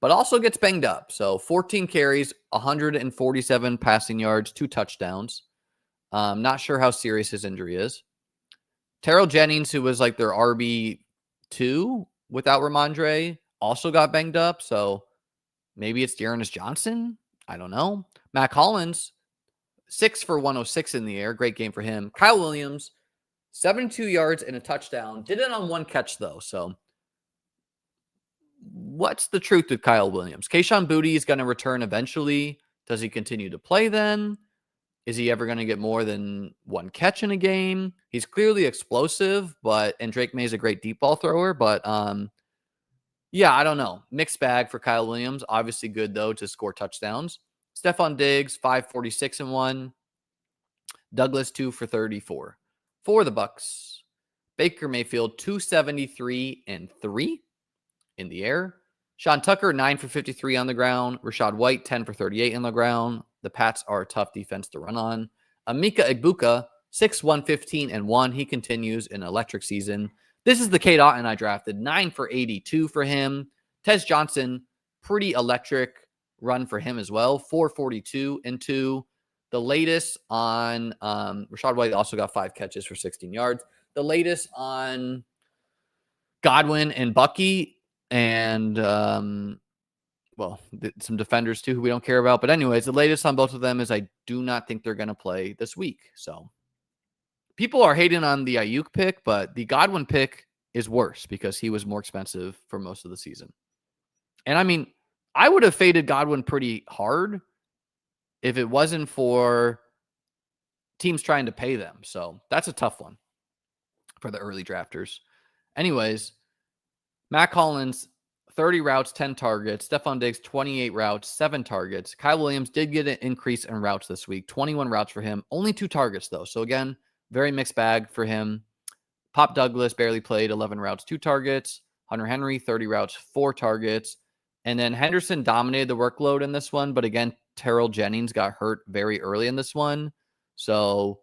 but also gets banged up. So 14 carries, 147 passing yards, 2 touchdowns. Not sure how serious his injury is. Terrell Jennings, who was like their RB2 without Ramondre, also got banged up. So maybe it's Dearness Johnson. I don't know. Mac Hollins, 6 for 106 in the air. Great game for him. Kyle Williams, 72 yards and a touchdown. Did it on 1 catch, though. So what's the truth with Kyle Williams? Kayshon Boutte is going to return eventually. Does he continue to play then? Is he ever going to get more than 1 catch in a game? He's clearly explosive, and Drake May is a great deep ball thrower, but yeah, I don't know. Mixed bag for Kyle Williams. Obviously good, though, to score touchdowns. Stephon Diggs, 546 and 1. Douglas, 2 for 34. For the Bucs, Baker Mayfield, 273 and 3 in the air. Sean Tucker, 9 for 53 on the ground. Rachaad White, 10 for 38 on the ground. The Pats are a tough defense to run on. Emeka Egbuka, 6-115 and 1. He continues an electric season. This is the Cade Otton I drafted. 9 for 82 for him. Tez Johnson, pretty electric run for him as well. 442 and 2. The latest on Rachaad White also got 5 catches for 16 yards. The latest on Godwin and Bucky and, some defenders too who we don't care about. But anyways, the latest on both of them is I do not think they're going to play this week. So people are hating on the Ayuk pick, but the Godwin pick is worse because he was more expensive for most of the season. And I mean, I would have faded Godwin pretty hard if it wasn't for teams trying to pay them. So that's a tough one for the early drafters. Anyways, Mac Hollins, 30 routes, 10 targets. Stephon Diggs, 28 routes, 7 targets. Kyle Williams did get an increase in routes this week. 21 routes for him. Only 2 targets, though. So again, very mixed bag for him. Pop Douglas barely played, 11 routes, 2 targets. Hunter Henry, 30 routes, 4 targets. And then Henderson dominated the workload in this one. But again, Terrell Jennings got hurt very early in this one. So,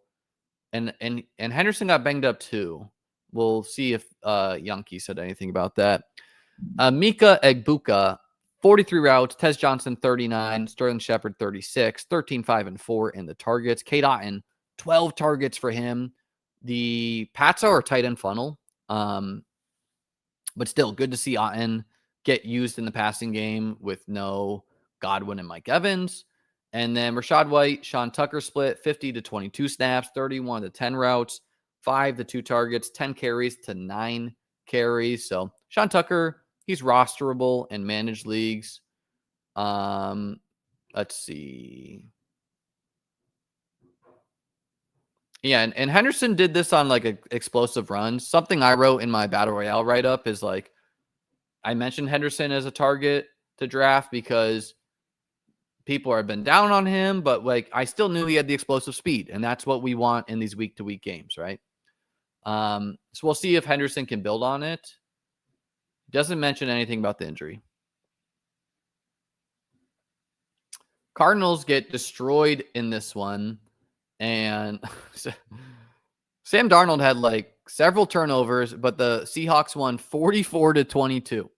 and Henderson got banged up too. We'll see if Yankee said anything about that. Emeka Egbuka, 43 routes. Tez Johnson, 39. Sterling Shepard, 36. 13, 5, and 4 in the targets. Cade Otton, 12 targets for him. The Pats are a tight end funnel. But still, good to see Otton get used in the passing game with no Godwin and Mike Evans. And then Rachaad White, Sean Tucker split, 50 to 22 snaps, 31 to 10 routes, 5 to 2 targets, 10 carries to 9 carries. So Sean Tucker, he's rosterable in managed leagues. Let's see. Yeah, and Henderson did this on like explosive runs. Something I wrote in my Battle Royale write-up is like, I mentioned Henderson as a target to draft because people have been down on him, but like I still knew he had the explosive speed, and that's what we want in these week-to-week games, right? So we'll see if Henderson can build on it. Doesn't mention anything about the injury. Cardinals get destroyed in this one. And Sam Darnold had like several turnovers, but the Seahawks won 44-22.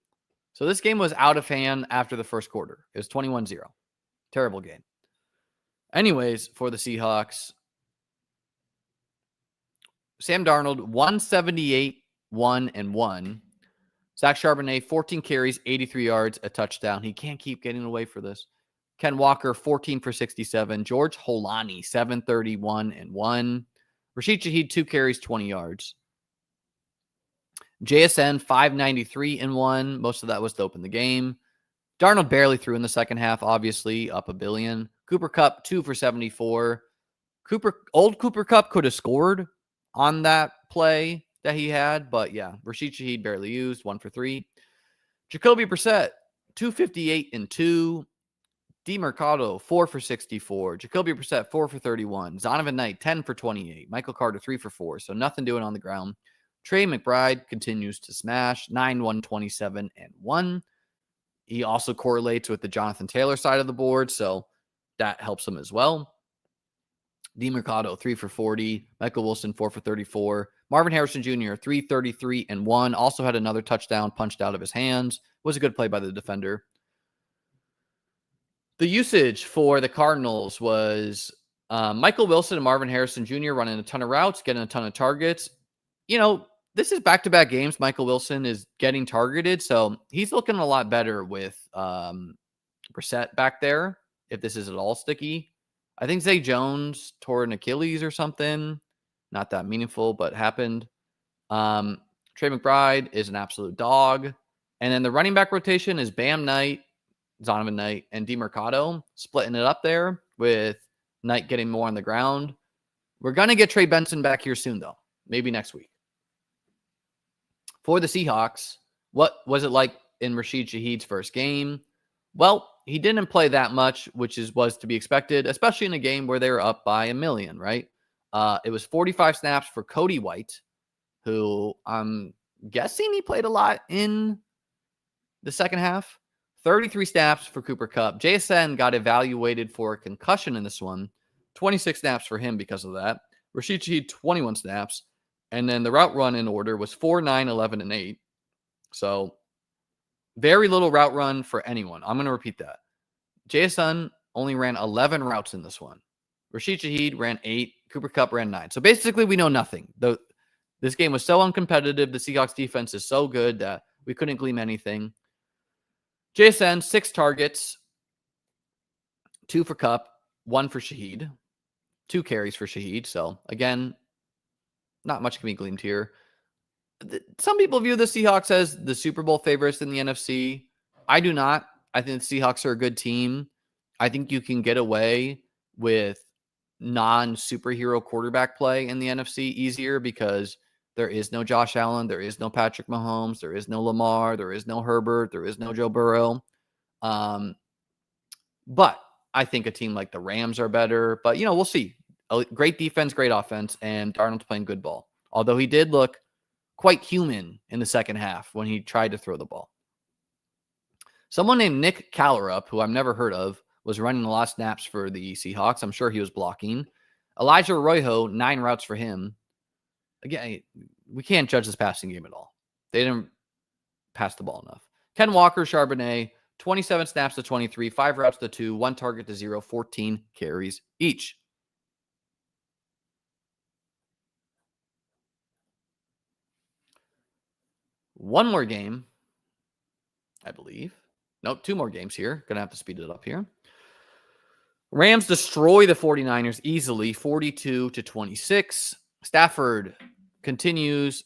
So this game was out of hand after the first quarter. It was 21-0. Terrible game. Anyways, for the Seahawks, Sam Darnold, 178, 1-1. Zach Charbonnet, 14 carries, 83 yards, a touchdown. He can't keep getting away for this. Ken Walker, 14 for 67. George Holani, 731-1. Rashid Shaheed, 2 carries, 20 yards. JSN, 593-1. Most of that was to open the game. Darnold barely threw in the second half, obviously, up $1 billion. Cooper Kupp, 2 for 74. Old Cooper Kupp could have scored on that play that he had, but yeah, Rashid Shaheed barely used, 1 for 3. Jacoby Brissett, 258-2. DeMercado, 4 for 64. Jacoby Brissett, 4 for 31. Zonovan Knight, 10 for 28. Michael Carter, 3 for 4. So nothing doing on the ground. Trey McBride continues to smash, 9-1-27-1. He also correlates with the Jonathan Taylor side of the board, so that helps him as well. DeMercado, 3 for 40. Michael Wilson, 4 for 34. Marvin Harrison Jr., 333-1. Also had another touchdown punched out of his hands. Was a good play by the defender. The usage for the Cardinals was Michael Wilson and Marvin Harrison Jr. running a ton of routes, getting a ton of targets. You know, this is back-to-back games. Michael Wilson is getting targeted, so he's looking a lot better with Brissett back there, if this is at all sticky. I think Zay Jones tore an Achilles or something. Not that meaningful, but happened. Trey McBride is an absolute dog. And then the running back rotation is Bam Knight, Zonovan Knight, and DeMercado, splitting it up there with Knight getting more on the ground. We're going to get Trey Benson back here soon, though. Maybe next week. For the Seahawks, what was it like in Rashid Shaheed's first game? Well, he didn't play that much, which was to be expected, especially in a game where they were up by $1 million, right? It was 45 snaps for Cody White, who I'm guessing he played a lot in the second half. 33 snaps for Cooper Kupp. JSN got evaluated for a concussion in this one. 26 snaps for him because of that. Rashid Shaheed, 21 snaps. And then the route run in order was 4, 9, 11, and 8. So very little route run for anyone. I'm going to repeat that. JSN only ran 11 routes in this one. Rashid Shaheed ran 8. Cooper Kupp ran 9. So basically, we know nothing. This game was so uncompetitive. The Seahawks defense is so good that we couldn't glean anything. JSN, 6 targets, 2 for Kupp, 1 for Shaheed, 2 carries for Shaheed. So again, not much can be gleaned here. Some people view the Seahawks as the Super Bowl favorites in the NFC. I do not. I think the Seahawks are a good team. I think you can get away with non-superhero quarterback play in the NFC easier because there is no Josh Allen, there is no Patrick Mahomes, there is no Lamar, there is no Herbert, there is no Joe Burrow. But I think a team like the Rams are better. But, we'll see. A great defense, great offense, and Darnold's playing good ball. Although he did look quite human in the second half when he tried to throw the ball. Someone named Nick Callerup, who I've never heard of, was running a lot of snaps for the Seahawks. I'm sure he was blocking. Elijah Arroyo, 9 routes for him. Again, we can't judge this passing game at all. They didn't pass the ball enough. Ken Walker, Charbonnet, 27 snaps to 23, 5 routes to 2, 1 target to 0, 14 carries each. One more game, I believe. Nope, 2 more games here. Going to have to speed it up here. Rams destroy the 49ers easily, 42-26. Stafford continues.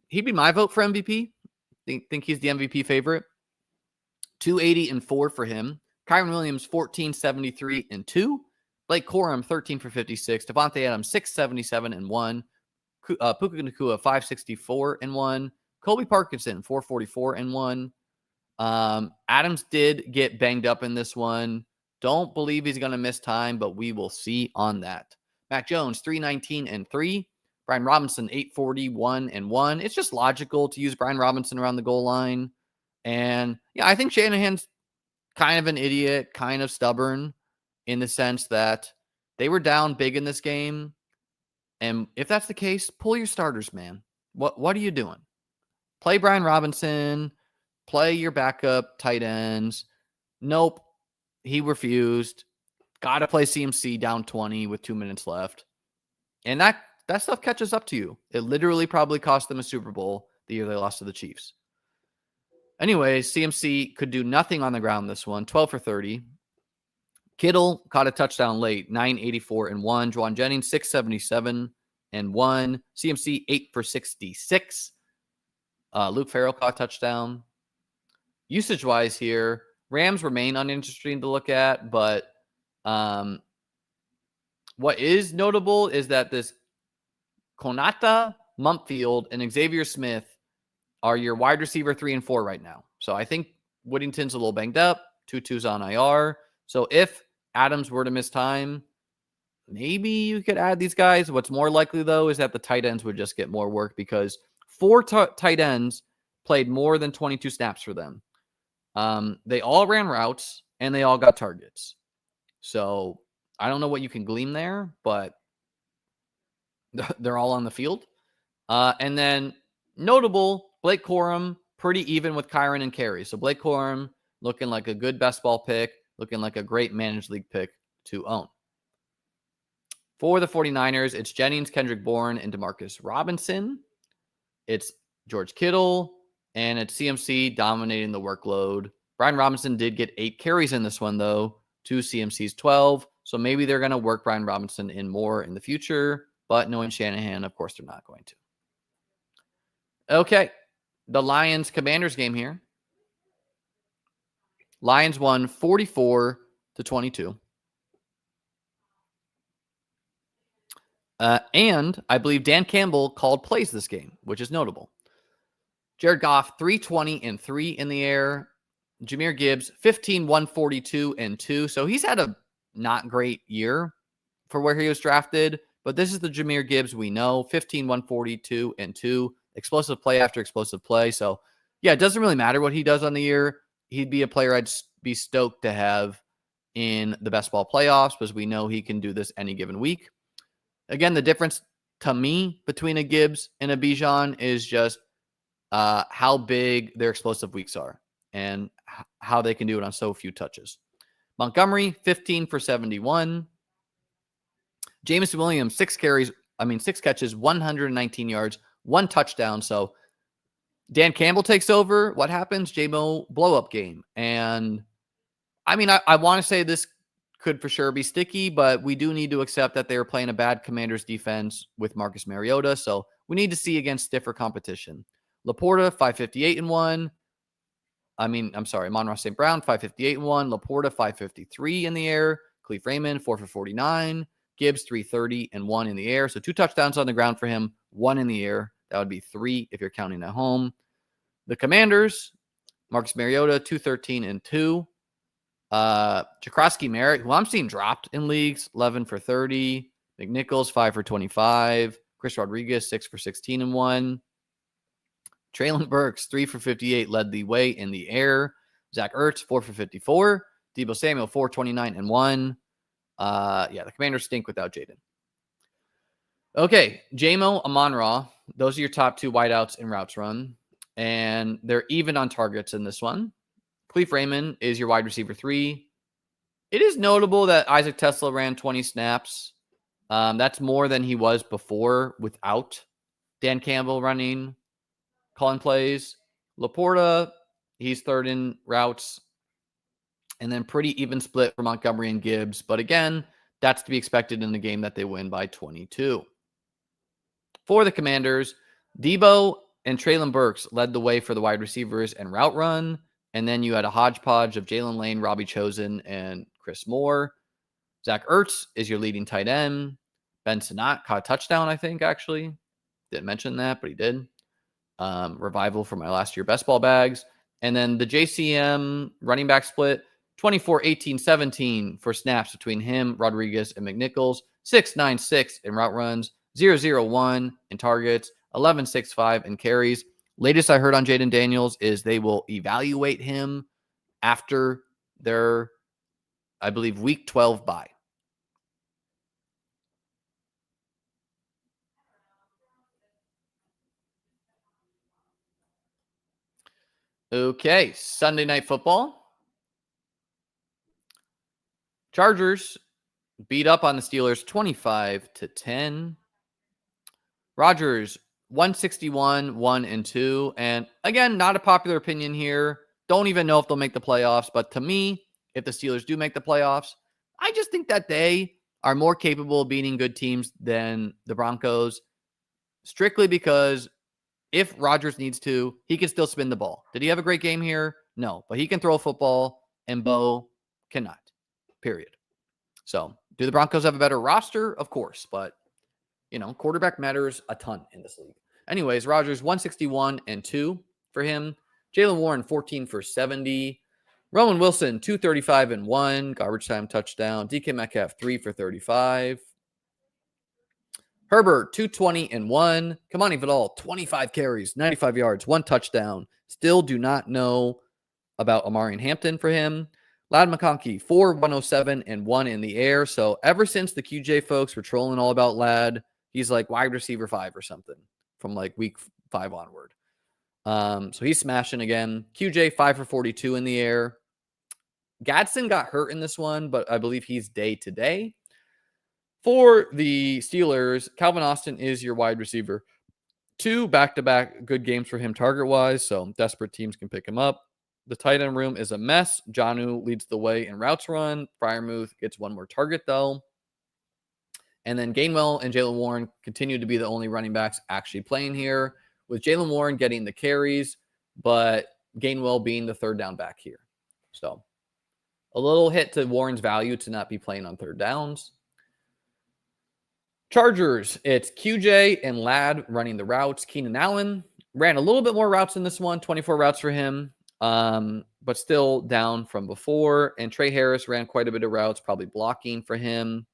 He'd be my vote for MVP. Think he's the MVP favorite. 280-4 for him. Kyren Williams, 14-73-2. Blake Corum, 13 for 56. Devontae Adams, 677-1. Puka Nacua, 564-1. Colby Parkinson, 444-1. Adams did get banged up in this one. Don't believe he's going to miss time, but we will see on that. Mac Jones, 319-3. Brian Robinson, 841 and 1. It's just logical to use Brian Robinson around the goal line. And yeah, I think Shanahan's kind of an idiot, kind of stubborn in the sense that they were down big in this game. And if that's the case, pull your starters, man. What are you doing? Play Brian Robinson, play your backup tight ends. Nope. He refused. Got to play CMC down 20 with 2 minutes left. And that stuff catches up to you. It literally probably cost them a Super Bowl the year they lost to the Chiefs. Anyways, CMC could do nothing on the ground this one, 12 for 30. Kittle caught a touchdown late, 984 and 1. Juwan Jennings, 677 and 1. CMC, 8 for 66. Luke Farrell caught a touchdown. Usage-wise here, Rams remain uninteresting to look at, but what is notable is that this Konata, Mumpfield, and Xavier Smith are your wide receiver 3 and 4 right now. So I think Whittington's a little banged up. Tutu's on IR. So if Adams were to miss time, maybe you could add these guys. What's more likely, though, is that the tight ends would just get more work because 4 tight ends played more than 22 snaps for them. They all ran routes, and they all got targets. So I don't know what you can glean there, but they're all on the field. And then notable, Blake Corum, pretty even with Kyren and Carey. So Blake Corum looking like a good best ball pick, looking like a great managed league pick to own. For the 49ers, it's Jennings, Kendrick Bourne, and Demarcus Robinson. It's George Kittle, and it's CMC dominating the workload. Brian Robinson did get 8 carries in this one, though, to CMC's 12. So maybe they're going to work Brian Robinson in more in the future, but knowing Shanahan, of course, they're not going to. Okay, the Lions-Commanders game here. Lions won 44-22. And I believe Dan Campbell called plays this game, which is notable. Jared Goff, 320 and 3 in the air. Jahmyr Gibbs, 15, 142 and 2. So he's had a not great year for where he was drafted, but this is the Jahmyr Gibbs we know, 15, 142 and 2. Explosive play after explosive play. So, yeah, it doesn't really matter what he does on the year. He'd be a player I'd be stoked to have in the best ball playoffs because we know he can do this any given week. Again, the difference to me between a Gibbs and a Bijan is just how big their explosive weeks are and how they can do it on so few touches. Montgomery, 15 for 71. Jameson Williams, 6 catches, 119 yards, 1 touchdown. So Dan Campbell takes over. What happens? J-Mo blow-up game. And I mean, I want to say this could for sure be sticky, but we do need to accept that they were playing a bad Commanders defense with Marcus Mariota. So we need to see against stiffer competition. Laporta, 558 and 1. Amon-Ra St. Brown, 558 and 1. Laporta, 553 in the air. Khalif Raymond, 4 for 49. Gibbs, 330 and 1 in the air. So 2 touchdowns on the ground for him, 1 in the air. That would be 3 if you're counting at home. The Commanders, Marcus Mariota, 213 and 2. Jakrowski Merritt, who I'm seeing dropped in leagues, 11 for 30. McNichols, 5 for 25. Chris Rodriguez, 6 for 16 and 1. Treylon Burks, 3 for 58, led the way in the air. Zach Ertz, 4 for 54. Deebo Samuel, 429 and 1. The Commanders stink without Jaden. Okay, J-Mo, Amon-Ra. Those are your top 2 wideouts in routes run. And they're even on targets in this one. Khalif Raymond is your wide receiver 3. It is notable that Isaac Tesla ran 20 snaps. That's more than he was before without Dan Campbell calling plays. Laporta, he's 3rd in routes. And then pretty even split for Montgomery and Gibbs. But again, that's to be expected in the game that they win by 22. For the Commanders, Deebo and Treylon Burks led the way for the wide receivers and route run. And then you had a hodgepodge of Jalen Lane, Robbie Chosen, and Chris Moore. Zach Ertz is your leading tight end. Ben Sinnott caught a touchdown, I think, actually. Didn't mention that, but he did. Revival for my last year best ball bags. And then the JCM running back split, 24, 18, 17 for snaps between him, Rodriguez, and McNichols. 6, 9, 6 in route runs. 0-0-1 in targets, 11-6-5 in carries. Latest I heard on Jaden Daniels is they will evaluate him after their, I believe, week 12 bye. Okay, Sunday Night Football. Chargers beat up on the Steelers 25-10. Rodgers 161, 1-2. And again, not a popular opinion here. Don't even know if they'll make the playoffs. But to me, if the Steelers do make the playoffs, I just think that they are more capable of beating good teams than the Broncos, strictly because if Rodgers needs to, he can still spin the ball. Did he have a great game here? No, but he can throw a football and Bo cannot, period. So do the Broncos have a better roster? Of course, but quarterback matters a ton in this league. Anyways, Rodgers 161-2 for him. Jaylen Warren 14 for 70. Roman Wilson 235-1, garbage time touchdown. DK Metcalf 3 for 35. Herbert 220-1. Kamani Vidal 25 carries, 95 yards, 1 touchdown. Still do not know about Amari Hampton for him. Ladd McConkey 4-107-1 in the air. So ever since the QJ folks were trolling all about Ladd, he's like wide receiver 5 or something from like week 5 onward. So he's smashing again. QJ 5 for 42 in the air. Gadsden got hurt in this one, but I believe he's day to day. For the Steelers, Calvin Austin is your wide receiver. 2 back-to-back good games for him target-wise, so desperate teams can pick him up. The tight end room is a mess. Jonnu leads the way in routes run. Freiermuth gets 1 more target, though. And then Gainwell and Jaylen Warren continue to be the only running backs actually playing here, with Jaylen Warren getting the carries, but Gainwell being the third down back here. So a little hit to Warren's value to not be playing on third downs. Chargers, it's QJ and Ladd running the routes. Keenan Allen ran a little bit more routes in this one, 24 routes for him, but still down from before. And Trey Harris ran quite a bit of routes, probably blocking for him,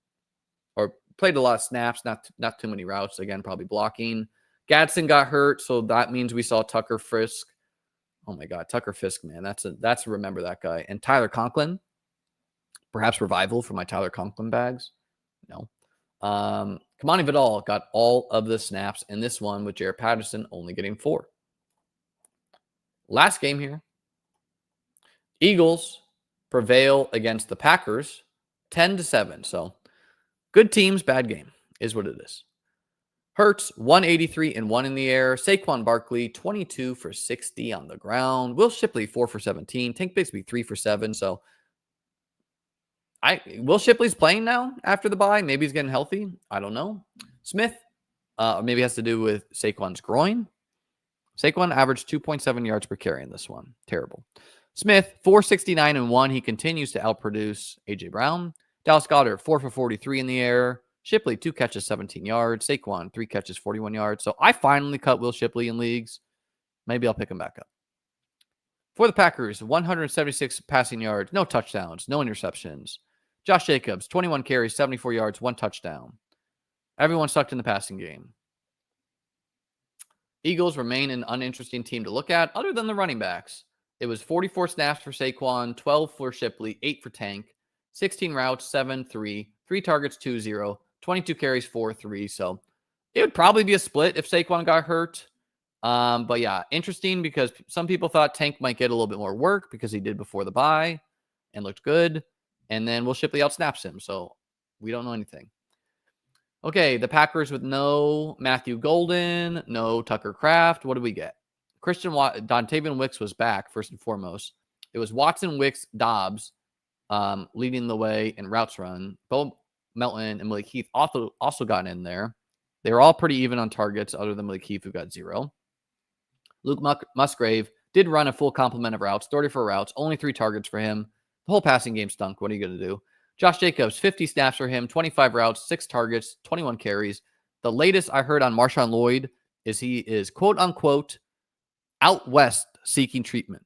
or played a lot of snaps, not too many routes. Again, probably blocking. Gadsden got hurt, so that means we saw Tucker Fisk. Oh my God, Tucker Fisk, man, that's remember that guy. And Tyler Conklin, perhaps revival for my Tyler Conklin bags. No. Kamani Vidal got all of the snaps in this one, with Jaret Patterson only getting 4. Last game here. Eagles prevail against the Packers 10-7. So good teams, bad game is what it is. Hurts 183-1 in the air. Saquon Barkley 22 for 60 on the ground. Will Shipley 4 for 17. Tank Bigsby 3 for 7. So Will Shipley's playing now after the bye. Maybe he's getting healthy. I don't know. Smith, maybe has to do with Saquon's groin. Saquon averaged 2.7 yards per carry in this one. Terrible. Smith, 469-1. He continues to outproduce A.J. Brown. Dallas Goedert, 4 for 43 in the air. Shipley, 2 catches, 17 yards. Saquon, 3 catches, 41 yards. So I finally cut Will Shipley in leagues. Maybe I'll pick him back up. For the Packers, 176 passing yards, no touchdowns, no interceptions. Josh Jacobs, 21 carries, 74 yards, 1 touchdown. Everyone sucked in the passing game. Eagles remain an uninteresting team to look at, other than the running backs. It was 44 snaps for Saquon, 12 for Shipley, 8 for Tank, 16 routes, 7-3, 3 targets, 2-0, 22 carries, 4-3. So it would probably be a split if Saquon got hurt. But yeah, interesting because some people thought Tank might get a little bit more work because he did before the bye and looked good. And then Will Shipley outsnaps him. So we don't know anything. Okay, the Packers with no Matthew Golden, no Tucker Kraft. What do we get? Dontavian Wicks was back, first and foremost. It was Watson, Wicks, Dobbs leading the way in routes run. Bo Melton and Malik Heath also got in there. They were all pretty even on targets other than Malik Heath, who got 0. Luke Musgrave did run a full complement of routes, 34 routes, only 3 targets for him. The whole passing game stunk. What are you going to do? Josh Jacobs, 50 snaps for him, 25 routes, 6 targets, 21 carries. The latest I heard on Marshawn Lloyd is he is, quote unquote, out west seeking treatment.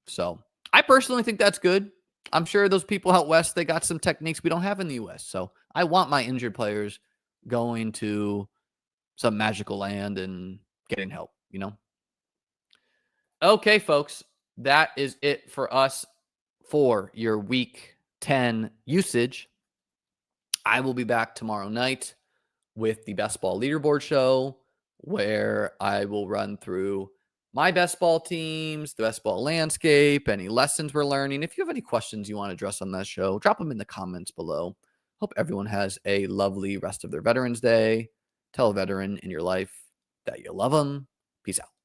So I personally think that's good. I'm sure those people out west, they got some techniques we don't have in the U.S. So I want my injured players going to some magical land and getting help, you know? Okay, folks, that is it for us for your week 10 usage. I will be back tomorrow night with the Best Ball Leaderboard Show, where I will run through my best ball teams, the best ball landscape, any lessons we're learning. If you have any questions you want to address on that show, drop them in the comments below. Hope everyone has a lovely rest of their Veterans Day. Tell a veteran in your life that you love them. Peace out.